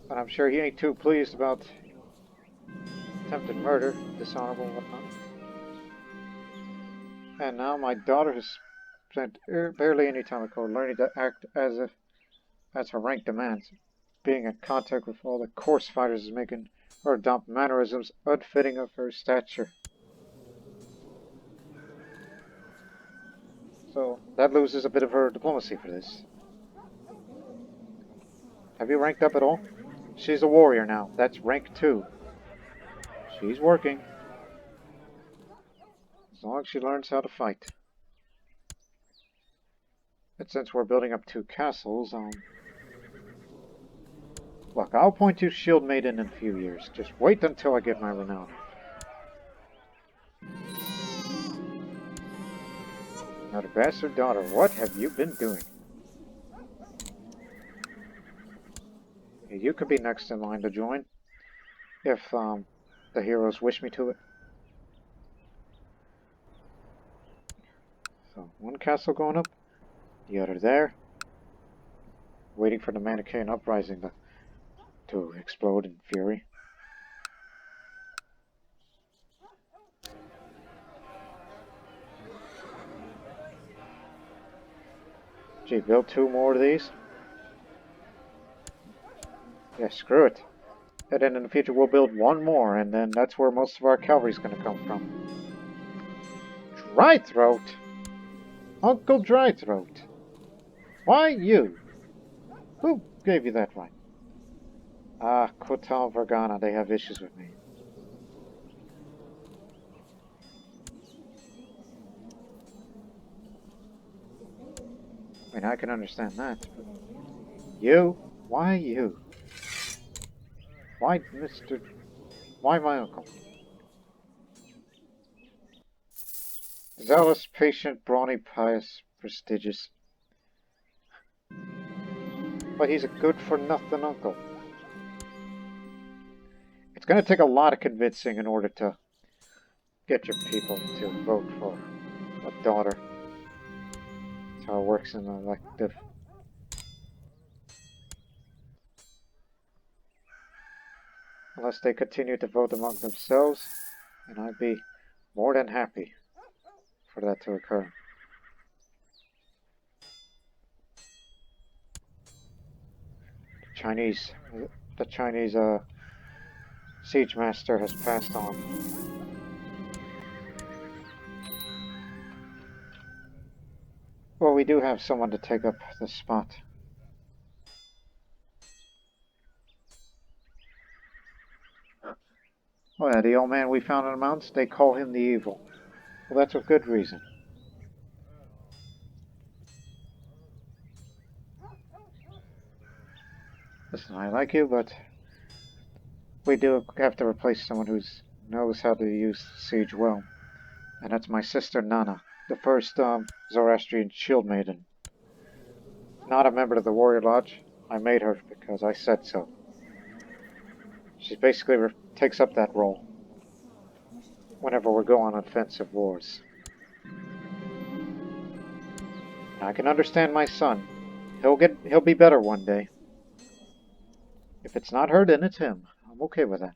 But I'm sure he ain't too pleased about attempted murder, dishonorable and whatnot. And now my daughter has spent barely any time at court learning to act as her rank demands. Being in contact with all the course fighters is making her adopt mannerisms unfitting of her stature. So that loses a bit of her diplomacy for this. Have you ranked up at all? She's a warrior now. That's rank 2. She's working. As long as she learns how to fight. And since we're building up 2 castles, look, I'll appoint you Shield Maiden in a few years. Just wait until I get my renown. Now the bastard daughter, what have you been doing? You could be next in line to join, if the heroes wish me to it. So, one castle going up, the other there. Waiting for the Manichaean uprising to explode in fury. Gee, build 2 more of these? Yeah, screw it. And then in the future we'll build 1 more, and then that's where most of our cavalry's gonna come from. Drythroat? Uncle Drythroat. Why you? Who gave you that right? Ah, Kotal Vergana, they have issues with me. I mean, I can understand that, but you? Why you? Why Mr. Why my uncle? Zealous, patient, brawny, pious, prestigious. But he's a good-for-nothing uncle. It's going to take a lot of convincing in order to get your people to vote for a daughter. That's how it works in the elective. Unless they continue to vote among themselves, and I'd be more than happy for that to occur. The Chinese siege master has passed on. Well, we do have someone to take up the spot. Oh yeah, the old man we found in the mountains, they call him the Evil. Well, that's with good reason. Listen, I like you, but we do have to replace someone who knows how to use siege well. And that's my sister Nana, the first Zoroastrian Shieldmaiden. Not a member of the Warrior Lodge. I made her because I said so. She basically takes up that role whenever we go on offensive wars. I can understand my son. He'll be better one day. If it's not her, then it's him. I'm okay with that.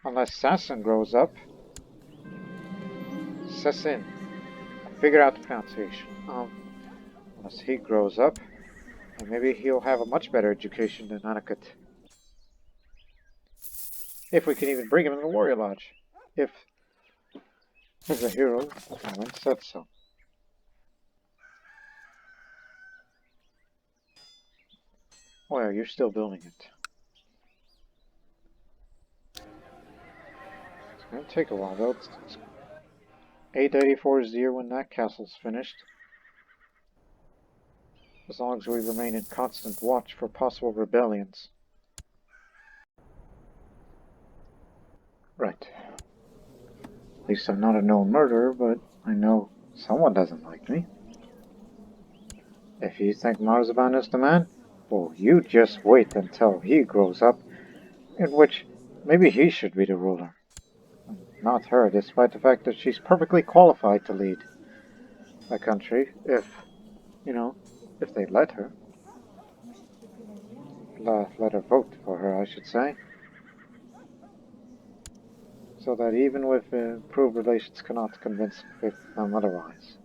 Unless Sassin grows up. Sassin. I figured out the pronunciation. Unless he grows up. And maybe he'll have a much better education than Anakat. If we can even bring him in the Warrior Lodge. If, as a hero, someone said so. Oh yeah, you're still building it. It's going to take a while though. 884 is the year when that castle's finished. as long as we remain in constant watch for possible rebellions. Right. At least I'm not a known murderer, but I know someone doesn't like me. If you think Marzaban is the man, well, you just wait until he grows up, in which maybe he should be the ruler. Not her, despite the fact that she's perfectly qualified to lead a country, if, if they let her. Let her vote for her, I should say. So that even with improved relations cannot convince them otherwise.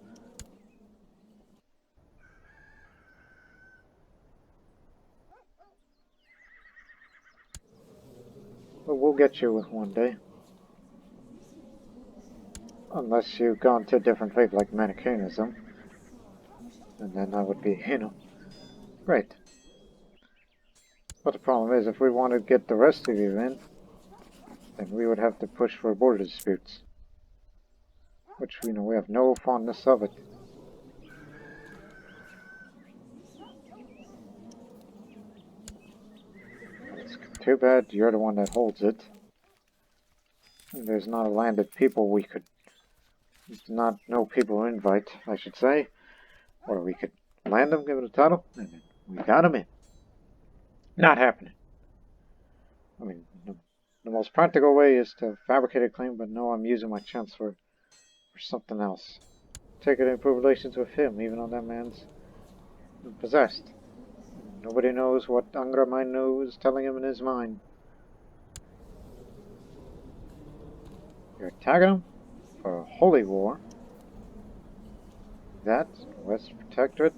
But we'll get you one day. Unless you've gone to a different faith like Manichaeism. And then that would be, great. But the problem is, if we want to get the rest of you in, then we would have to push for border disputes. Which, we have no fondness of it. It's too bad you're the one that holds it. And there's not a landed people we could... Not no people invite, I should say. Or we could land them, give it a title, and then we got them in. Not happening. I mean, the most practical way is to fabricate a claim, but no, I'm using my chance for something else. Take it to improve relations with him, even though that man's possessed. Nobody knows what Angra might know is telling him in his mind. You're attacking him for a holy war. That, West Protectorate,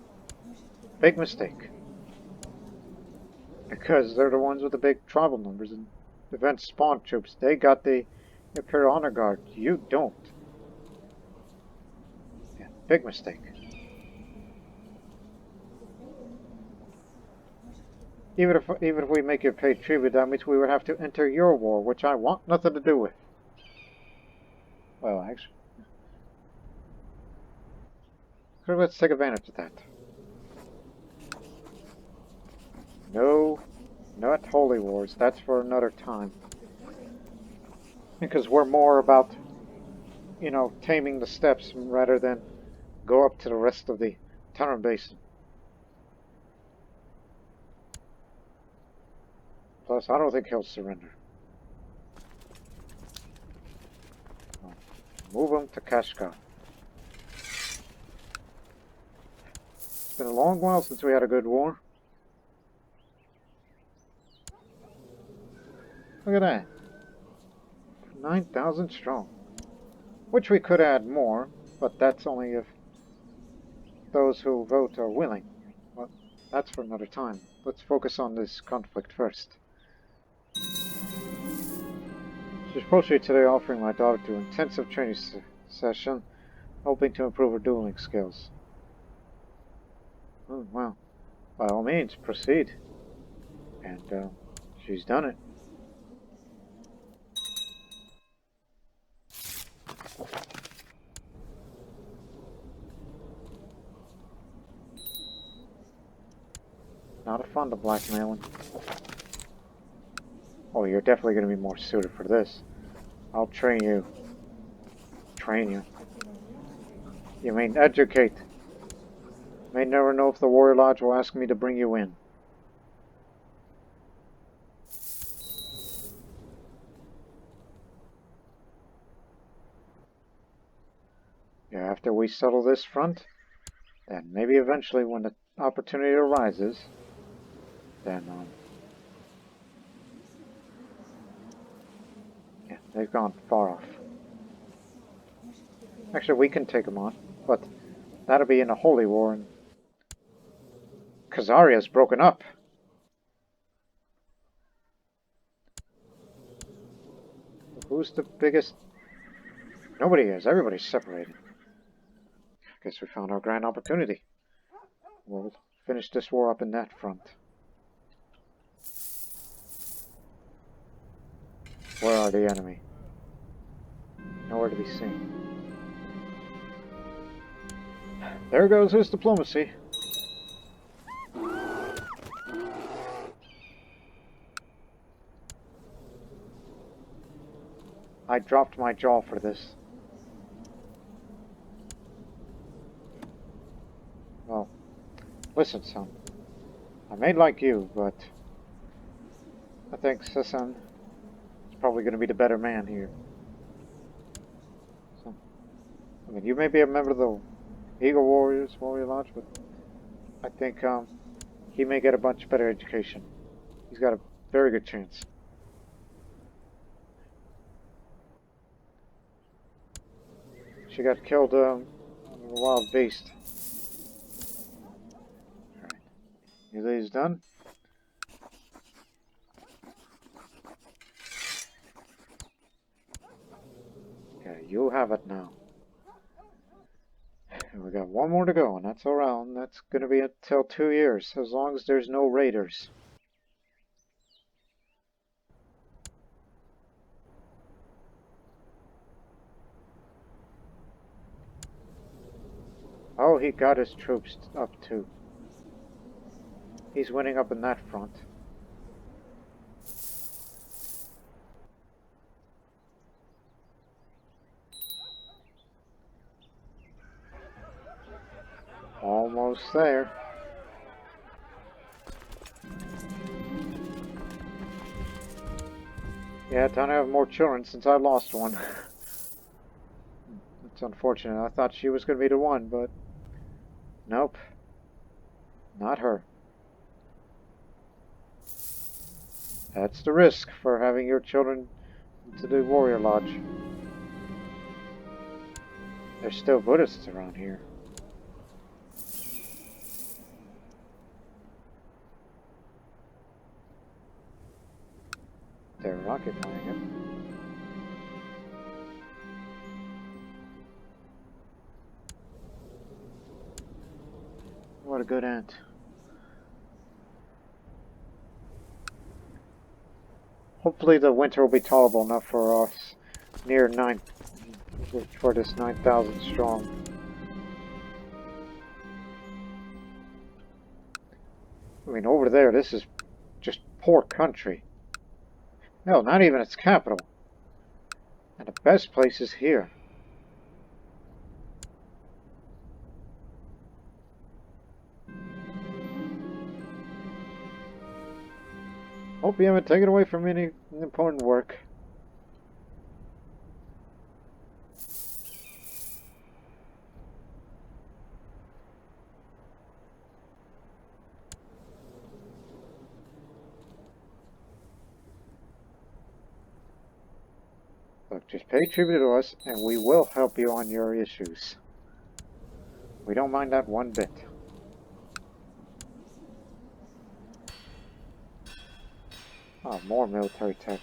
big mistake. Because they're the ones with the big tribal numbers and defense spawn troops. They got the Imperial Honor Guard. You don't. Yeah, big mistake. Even if we make you pay tribute, that means we would have to enter your war, which I want nothing to do with. Well, actually, let's take advantage of that. No, not holy wars. That's for another time. Because we're more about, taming the steppes rather than go up to the rest of the Terran Basin. Plus, I don't think he'll surrender. Move him to Kashgar. It's been a long while since we had a good war. Look at that. 9,000 strong. Which we could add more, but that's only if those who vote are willing. Well, that's for another time. Let's focus on this conflict first. She's approaching today offering my daughter to an intensive training session, hoping to improve her dueling skills. Oh, well, by all means, proceed. And, she's done it. Not a fun to blackmailing. Oh, you're definitely going to be more suited for this. I'll train you. Train you. You mean educate. May never know if the Warrior Lodge will ask me to bring you in. Yeah, after we settle this front, then maybe eventually when the opportunity arises, then, yeah, they've gone far off. Actually, we can take them on, but that'll be in a holy war, and Khazaria's broken up. Who's the biggest? Nobody is. Everybody's separated. Guess we found our grand opportunity. We'll finish this war up in that front. Where are the enemy? Nowhere to be seen. There goes his diplomacy. I dropped my jaw for this. Well, listen, son. I may like you, but I think Sisson is probably going to be the better man here. So, I mean, you may be a member of the Eagle Warrior Lodge, but I think he may get a much better education. He's got a very good chance. She got killed on a wild beast. Alright. You ladies done? Okay, you have it now. And we got one more to go, and that's around. That's going to be until 2 years, as long as there's no raiders. Oh, he got his troops up too. He's winning up in that front. Almost there. Yeah, time to have more children since I lost one. It's unfortunate. I thought she was going to be the one, but nope. Not her. That's the risk for having your children to the warrior lodge. There's still Buddhists around here. They're occupying it. What a good aunt. Hopefully the winter will be tolerable enough for us near 9, for this 9,000 strong. I mean, over there, this is just poor country. No, not even its capital. And the best place is here. Hope you haven't taken away from any important work. Look, just pay tribute to us, and we will help you on your issues. We don't mind that one bit. Oh, more military tech.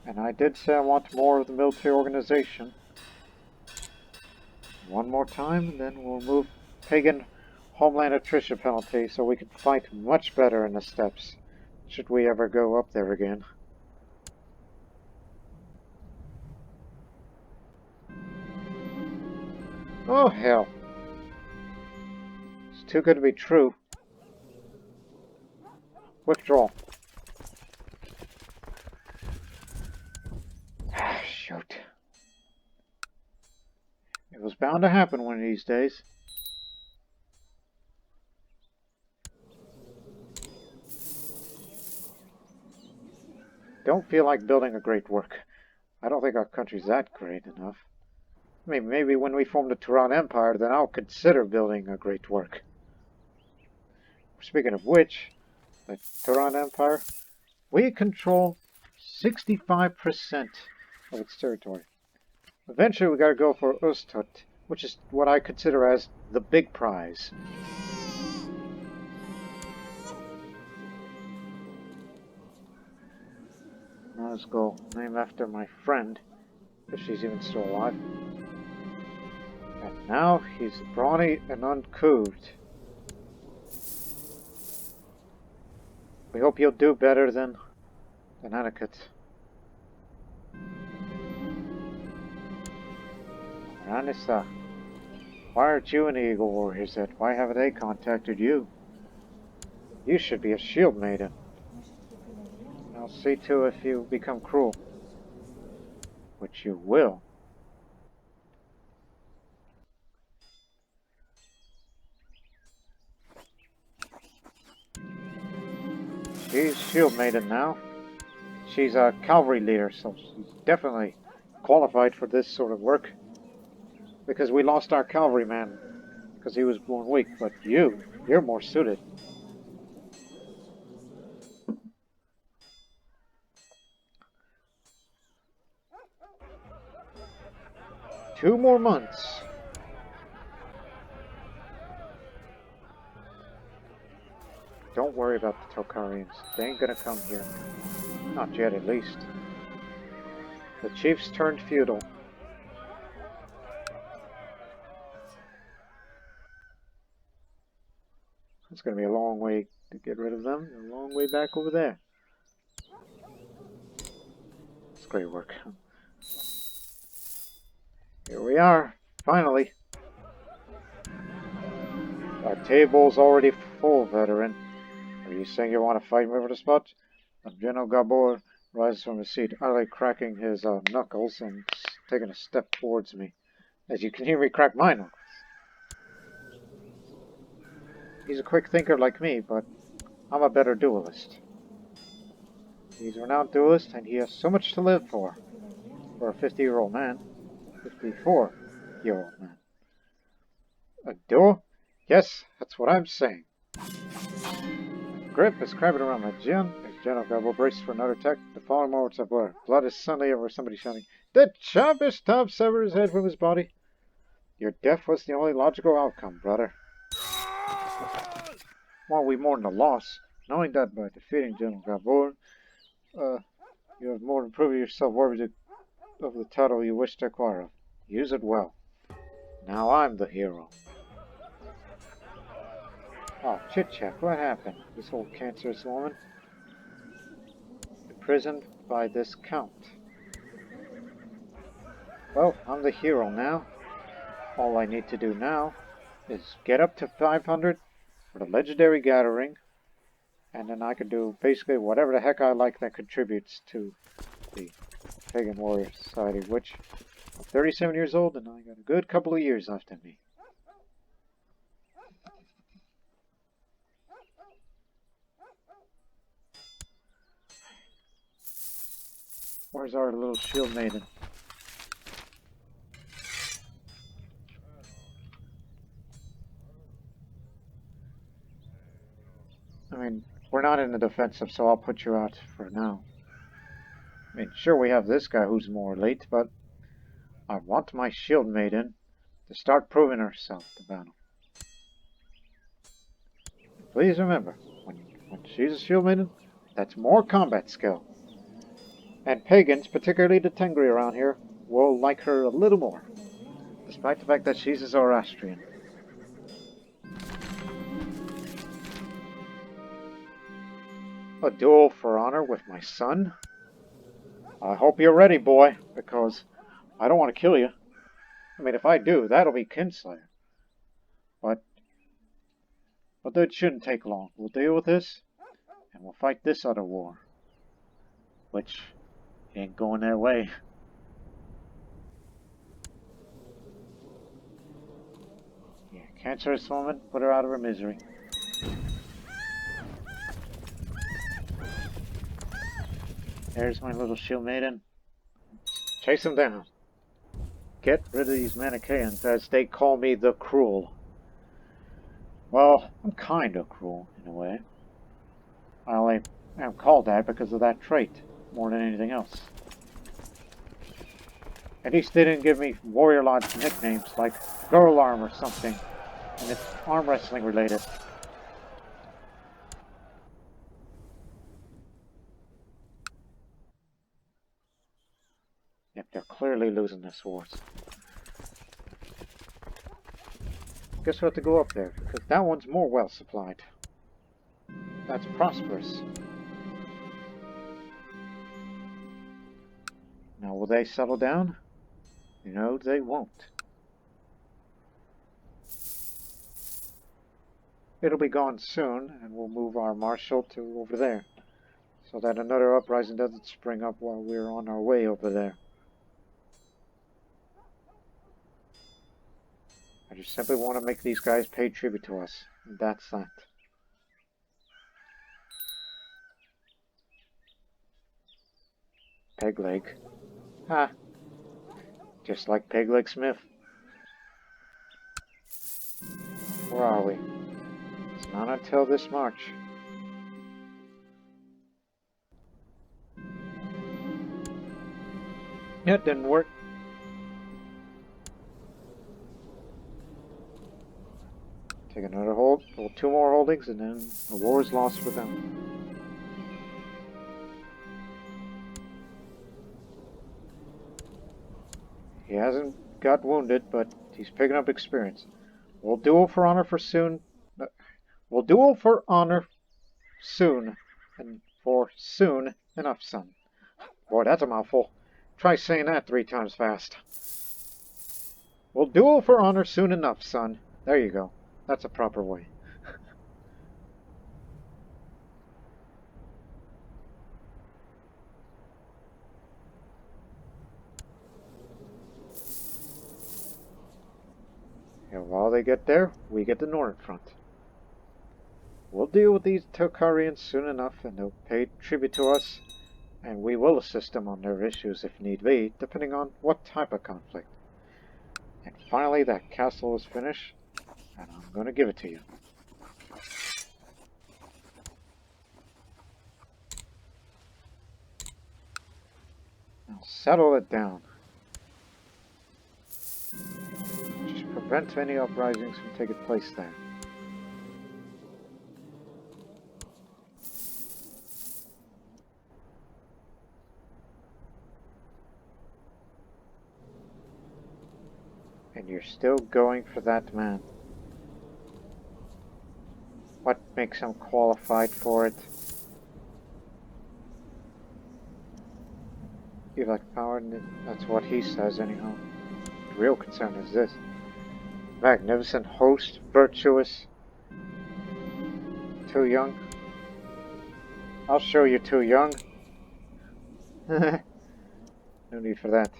And I did say I want more of the military organization. One more time, and then we'll move pagan homeland attrition penalty so we can fight much better in the steppes, should we ever go up there again. Oh, hell. It's too good to be true. Withdraw. Shoot. It was bound to happen one of these days. Don't feel like building a great work. I don't think our country's that great enough. I mean, maybe when we form the Turan Empire, then I'll consider building a great work. Speaking of which, the Turan Empire, we control 65% of its territory. Eventually we gotta go for Ustut, which is what I consider as the big prize. Let's go name after my friend, if she's even still alive. And now he's brawny and uncouth. We hope you'll do better than etiquette. Ranissa, why aren't you in the Eagle Warriors yet? Why haven't they contacted you? You should be a shield maiden. I'll see to if you become cruel. Which you will. She's shield maiden now. She's a cavalry leader, so she's definitely qualified for this sort of work. Because we lost our cavalryman because he was born weak, but you're more suited. Two more months. Don't worry about the Tokarians. They ain't gonna come here. Not yet, at least. The chiefs turned feudal. It's gonna be a long way to get rid of them. A long way back over there. It's great work. Here we are, finally. Our table's already full, veteran. Are you saying you want to fight me over the spot? General Gabor rises from his seat, utterly cracking his knuckles and taking a step towards me. As you can hear me crack my knuckles. He's a quick thinker like me, but I'm a better duelist. He's a renowned duelist, and he has so much to live for a 50-year-old man. 54-year-old man. A duel? Yes, that's what I'm saying. Grip is cramping around my chin. As General Gabor braces for another attack, the following moments of blur. Blood is suddenly over somebody shouting, "The Vishtasb severed his head from his body." Your death was the only logical outcome, brother. Well, we mourn the loss, knowing that by defeating General Gabor, you have more than proven yourself worthy of the title you wish to acquire. Use it well. Now I'm the hero. Oh, chit-chat, what happened? This old cancerous woman? Imprisoned by this count. Well, I'm the hero now. All I need to do now is get up to 500 for the legendary gathering, and then I can do basically whatever the heck I like that contributes to the Pagan Warrior Society, which I'm 37 years old and I got a good couple of years left in me. Where's our little shield maiden? I mean, we're not in the defensive, so I'll put you out for now. I mean, sure, we have this guy who's more elite, but I want my shield maiden to start proving herself to battle. Please remember, when she's a shield maiden, that's more combat skill. And pagans, particularly the Tengri around here, will like her a little more, despite the fact that she's a Zoroastrian. A duel for honor with my son? I hope you're ready, boy, because I don't want to kill you. I mean, if I do, that'll be kinslayer. But it shouldn't take long. We'll deal with this, and we'll fight this other war, which ain't going their way. Yeah, cancerous woman, put her out of her misery. There's my little shield maiden. Chase them down. Get rid of these Manichaeans, as they call me the cruel. Well, I'm kinda cruel, in a way. I only am called that because of that trait, more than anything else. At least they didn't give me Warrior Lodge nicknames like Girl Arm or something, and it's arm wrestling related. Yep, they're clearly losing this war. Guess we'll have to go up there, because that one's more well supplied. That's prosperous. Now, will they settle down? No, they won't. it'll be gone soon, and we'll move our marshal to over there, so that another uprising doesn't spring up while we're on our way over there. I just simply want to make these guys pay tribute to us, and that's that. Pegleg. Ha! Just like Pegleg Smith. Where are we? It's not until this March. Yeah, it didn't work. Take another hold, well, 2 more holdings, and then the war is lost for them. He hasn't got wounded, but he's picking up experience. We'll duel for honor for soon. We'll duel for honor soon, and for soon enough, son. Boy, that's a mouthful. Try saying that 3 times fast. We'll duel for honor soon enough, son. There you go. That's a proper way. And while they get there, we get the northern front. We'll deal with these Tokharians soon enough, and they'll pay tribute to us, and we will assist them on their issues if need be, depending on what type of conflict. And finally, that castle is finished, and I'm going to give it to you. Now settle it down. Just prevent any uprisings from taking place there. And you're still going for that man. What makes him qualified for it? You like power? That's what he says anyhow. The real concern is this. Magnificent host, virtuous. Too young? I'll show you too young. No need for that.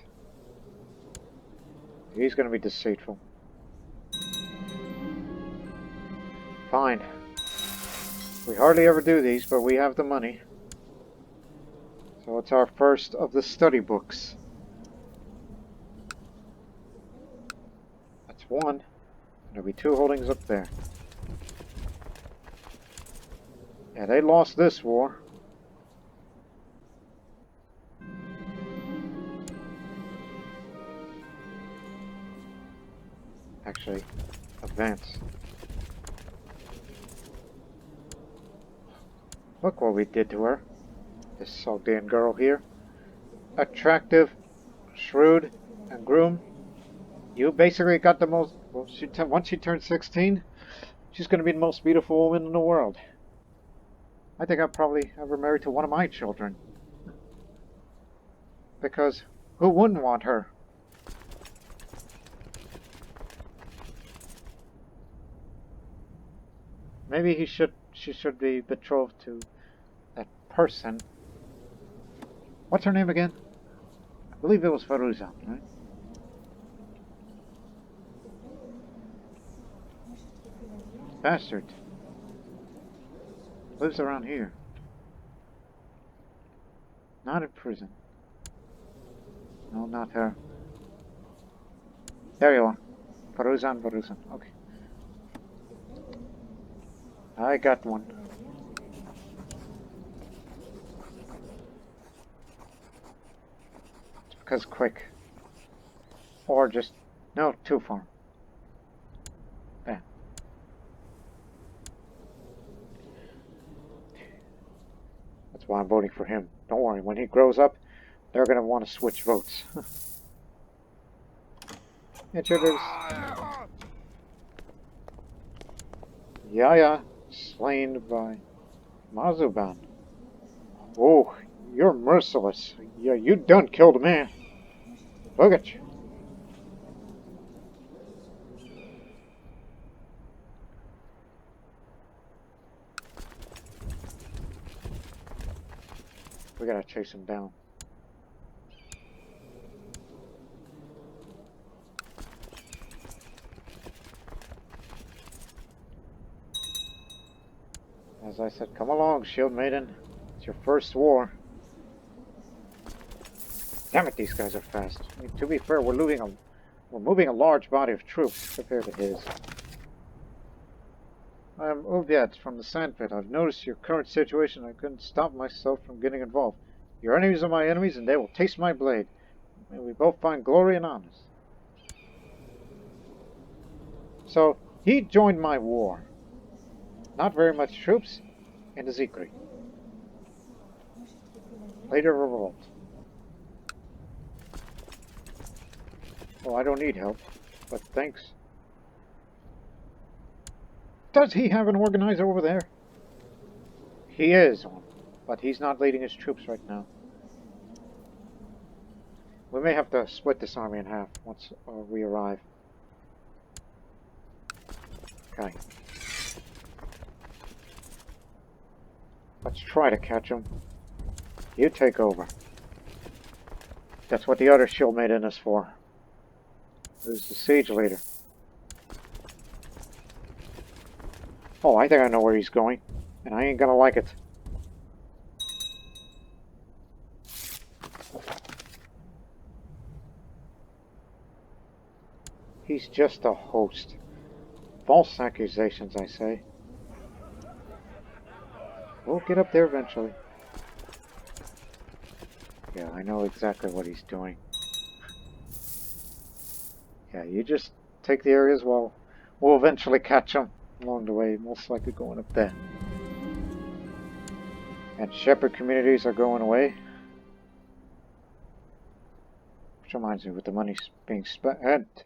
He's going to be deceitful. Fine. We hardly ever do these, but we have the money. So it's our first of the study books. That's 1. There'll be 2 holdings up there. Yeah, they lost this war. Actually, advance. Look what we did to her. This Sogdian girl here. Attractive, shrewd, and groomed. You basically got the most... Well, once she turns 16, she's going to be the most beautiful woman in the world. I think I'd probably have her married to one of my children. Because who wouldn't want her? Maybe she should be betrothed to that person. What's her name again? I believe it was Faruzan, right? Bastard. Lives around here. Not in prison. No, not her. There you are. Faruzan. Okay. I got one. It's because quick. Or just... No, too far. Bam. That's why I'm voting for him. Don't worry, when he grows up, they're going to want to switch votes. Introduce. Yaya. Slain by Mazuban. Oh, you're merciless. Yeah, you done killed a man. Look at you. We gotta chase him down. As I said, come along, Shield Maiden. It's your first war. Damn it, these guys are fast. I mean, to be fair, we're moving a large body of troops compared to his. I am Uvyat from the Sandpit. I've noticed your current situation. I couldn't stop myself from getting involved. Your enemies are my enemies, and they will taste my blade. May we both find glory and honors. So, he joined my war. Not very much troops, and a Zikri. Later revolt. Well, I don't need help, but thanks. Does he have an organizer over there? He is one, but he's not leading his troops right now. We may have to split this army in half once we arrive. Okay. Let's try to catch him. You take over. That's what the other shield maiden is for. Who's the siege leader? Oh, I think I know where he's going, and I ain't gonna like it. He's just a host. False accusations, I say. We'll get up there eventually. Yeah, I know exactly what he's doing. Yeah, you just take the areas while we'll eventually catch him along the way, most likely going up there. And shepherd communities are going away. Which reminds me, with the money being spent.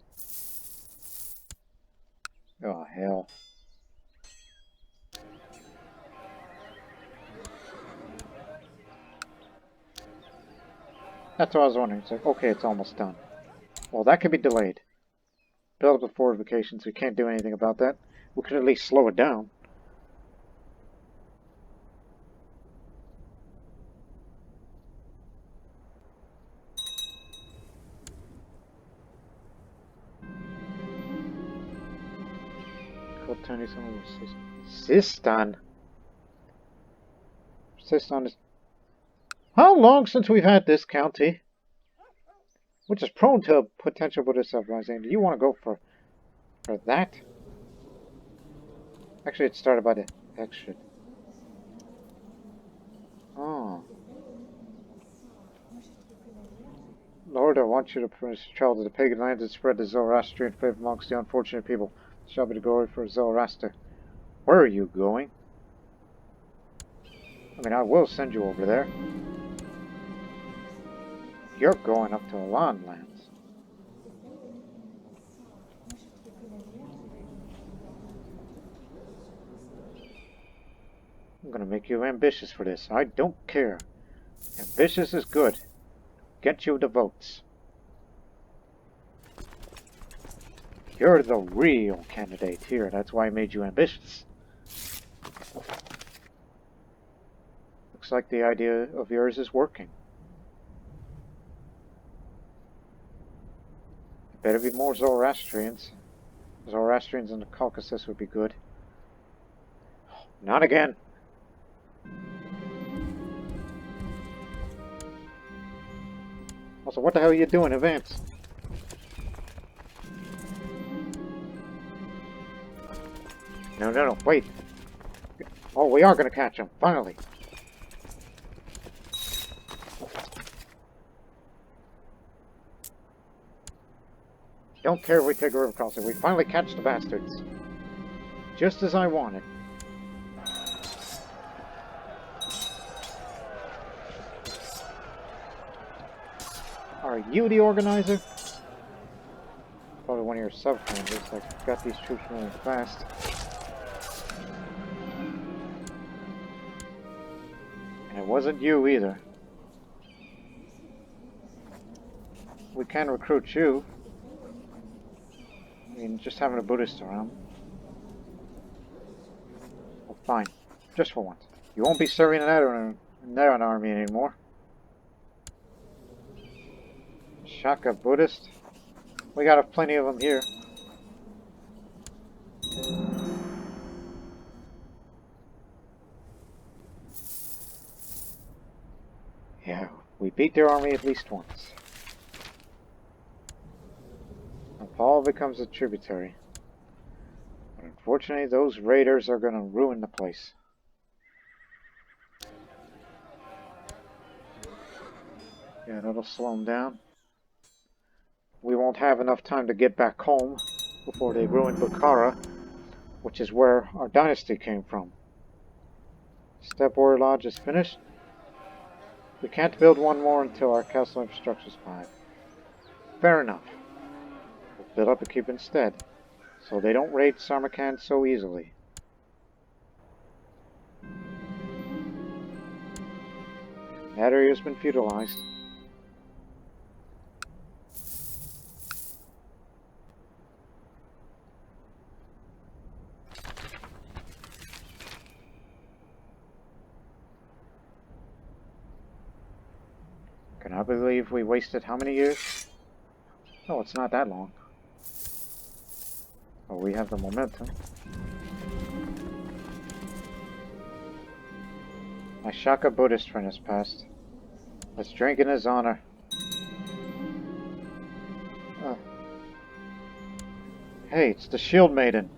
Oh, hell. That's what I was wondering. It's like, okay, it's almost done. Well, that could be delayed. Build up the fortifications. We can't do anything about that. We could at least slow it down. Sistan. Sistan is... How long since we've had this county? Which is prone to potential Buddhist uprising. Do you want to go for that? Actually, it started by the extra. Oh. Lord, I want you to punish the child of the pagan lands and spread the Zoroastrian faith amongst the unfortunate people. It shall be the glory for Zoroaster. Where are you going? I mean, I will send you over there. You're going up to Alan lands. I'm gonna make you ambitious for this. I don't care. Ambitious is good. Get you the votes. You're the real candidate here. That's why I made you ambitious. Looks like the idea of yours is working. There better be more Zoroastrians. Zoroastrians in the Caucasus would be good. Not again. Also, what the hell are you doing? Advance. No, wait. Oh, we are gonna catch him, finally. Don't care if we take a river crossing. We finally catch the bastards. Just as I wanted. Are you the organizer? Probably one of your sub-commanders. Like, got these troops moving fast. And it wasn't you either. We can recruit you. I mean, just having a Buddhist around. Well, fine. Just for once. You won't be serving in that army anymore. Shaka Buddhist? We got plenty of them here. Yeah, we beat their army at least once. Nepal becomes a tributary. But unfortunately, those raiders are going to ruin the place. Yeah, that'll slow them down. We won't have enough time to get back home before they ruin Bukhara, which is where our dynasty came from. Steppe Warrior Lodge is finished. We can't build one more until our castle infrastructure is 5. Fair enough. We'll build up a keep instead, so they don't raid Samarkand so easily. That area has been feudalized. Can I believe we wasted how many years? Oh, it's not that long. Oh, we have the momentum. My Shaka Buddhist friend has passed. Let's drink in his honor. Hey, it's the Shieldmaiden,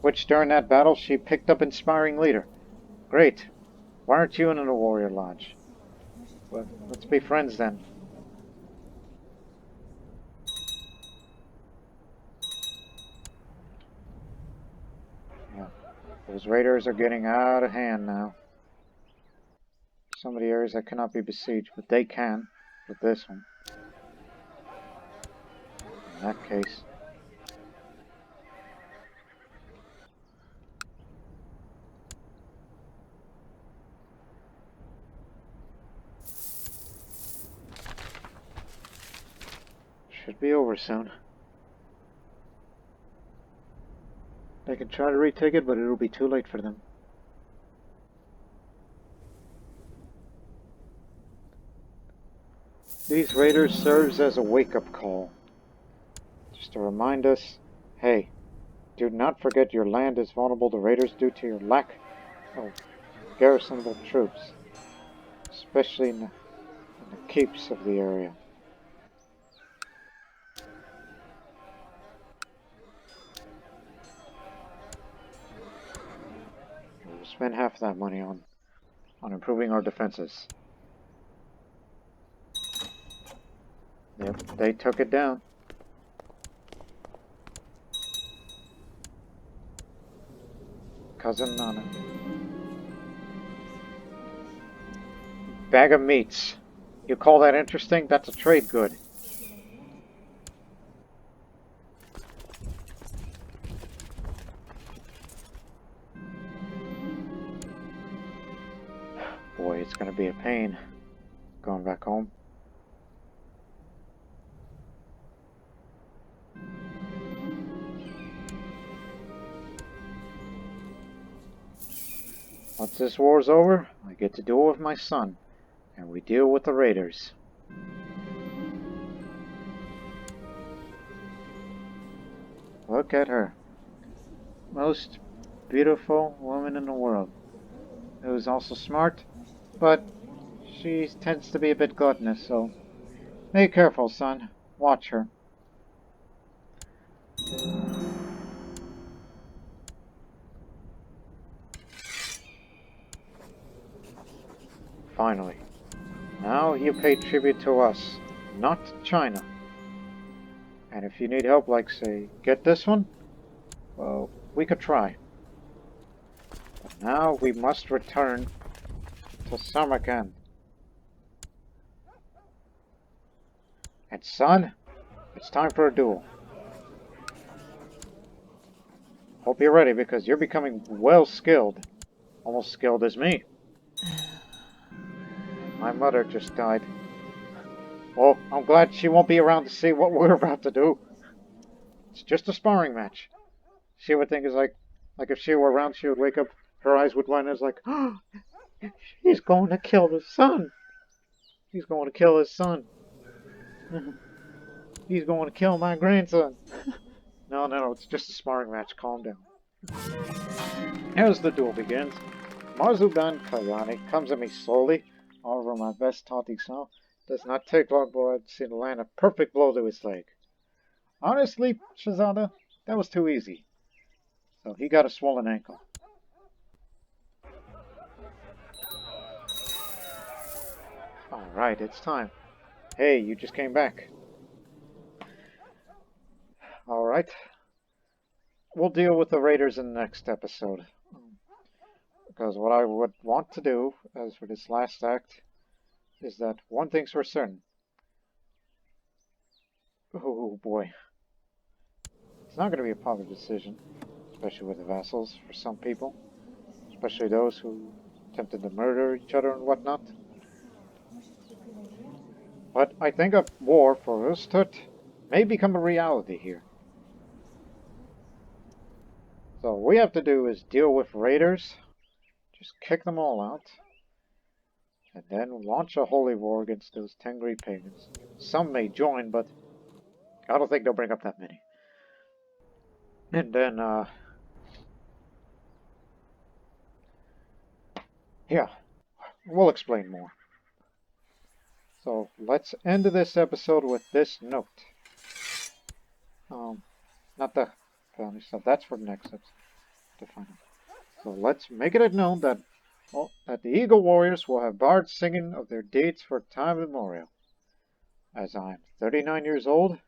which during that battle she picked up inspiring leader. Great. Why aren't you in the warrior lodge? Well, let's be friends then. Yeah, those raiders are getting out of hand now. Some of the areas that cannot be besieged, but they can with this one. In that case. Should be over soon. They can try to retake it, but it'll be too late for them. These raiders serves as a wake-up call. Just to remind us, hey, do not forget your land is vulnerable to raiders due to your lack of garrisonable troops, especially in the keeps of the area. We'll spend half that money on improving our defenses. Yep, they took it down. Cousin Nana. Bag of meats. You call that interesting? That's a trade good. Boy, it's gonna be a pain going back home. Once this war's over, I get to duel with my son, and we deal with the raiders. Look at her. Most beautiful woman in the world. Who's also smart, but she tends to be a bit gluttonous, so be careful, son. Watch her. Finally. Now you pay tribute to us, not China. And if you need help, like, say, get this one, well, we could try. But now we must return to Samarkand. And son, it's time for a duel. Hope you're ready, because you're becoming well skilled. Almost skilled as me. My mother just died. Well, I'm glad she won't be around to see what we're about to do. It's just a sparring match. She would think it's like if she were around, she would wake up, her eyes would widen, it's like, oh, he's going to kill his son. He's going to kill his son. He's going to kill my grandson. No, it's just a sparring match. Calm down. As the duel begins, Marzuban Kayani comes at me slowly, however my best taunting style does not take long for I'd see to land a perfect blow to his leg. Honestly, Shazada, that was too easy. So he got a swollen ankle. Alright, it's time. Hey, you just came back. Alright. We'll deal with the raiders in the next episode. Because what I would want to do, as for this last act, is that one thing's for certain. Oh boy. It's not going to be a popular decision, especially with the vassals, for some people. Especially those who attempted to murder each other and whatnot. But I think a war for Ustad may become a reality here. So what we have to do is deal with raiders, just kick them all out, and then launch a holy war against those Tengri pagans. Some may join, but I don't think they'll bring up that many. And then, yeah, we'll explain more. So let's end this episode with this note. Not the family stuff. That's for the next episode. So let's make it known that the Eagle Warriors will have bards singing of their deeds for time immemorial. As I am 39 years old,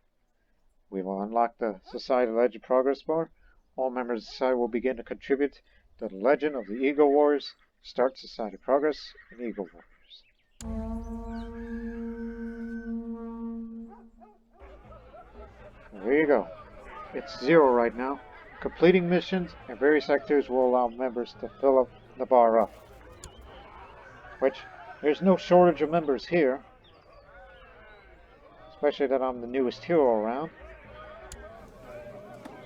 we will unlock the Society Legend Progress Bar. All members of the Society will begin to contribute to the legend of the Eagle Warriors. Start Society Progress in Eagle Warriors. There you go. It's 0 right now. Completing missions and various activities will allow members to fill up the bar up. Which, there's no shortage of members here. Especially that I'm the newest hero around.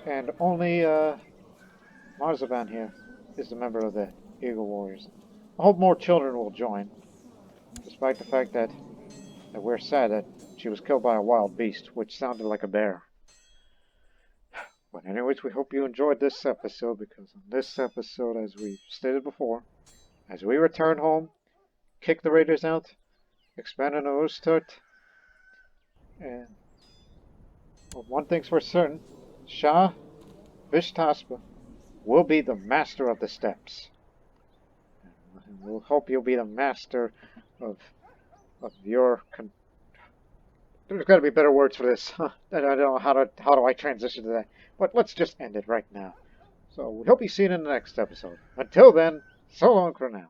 And only Marzaban here is a member of the Eagle Warriors. I hope more children will join. Despite the fact that we're sad that she was killed by a wild beast, which sounded like a bear. But anyways, we hope you enjoyed this episode, because in this episode, as we've stated before, as we return home, kick the raiders out, expand on Ustad, and one thing's for certain, Shah Vishtasb will be the master of the steppes. And we'll hope you'll be the master of your... There's got to be better words for this. I don't know how do I transition to that. But let's just end it right now. So we hope you see you in the next episode. Until then, so long for now.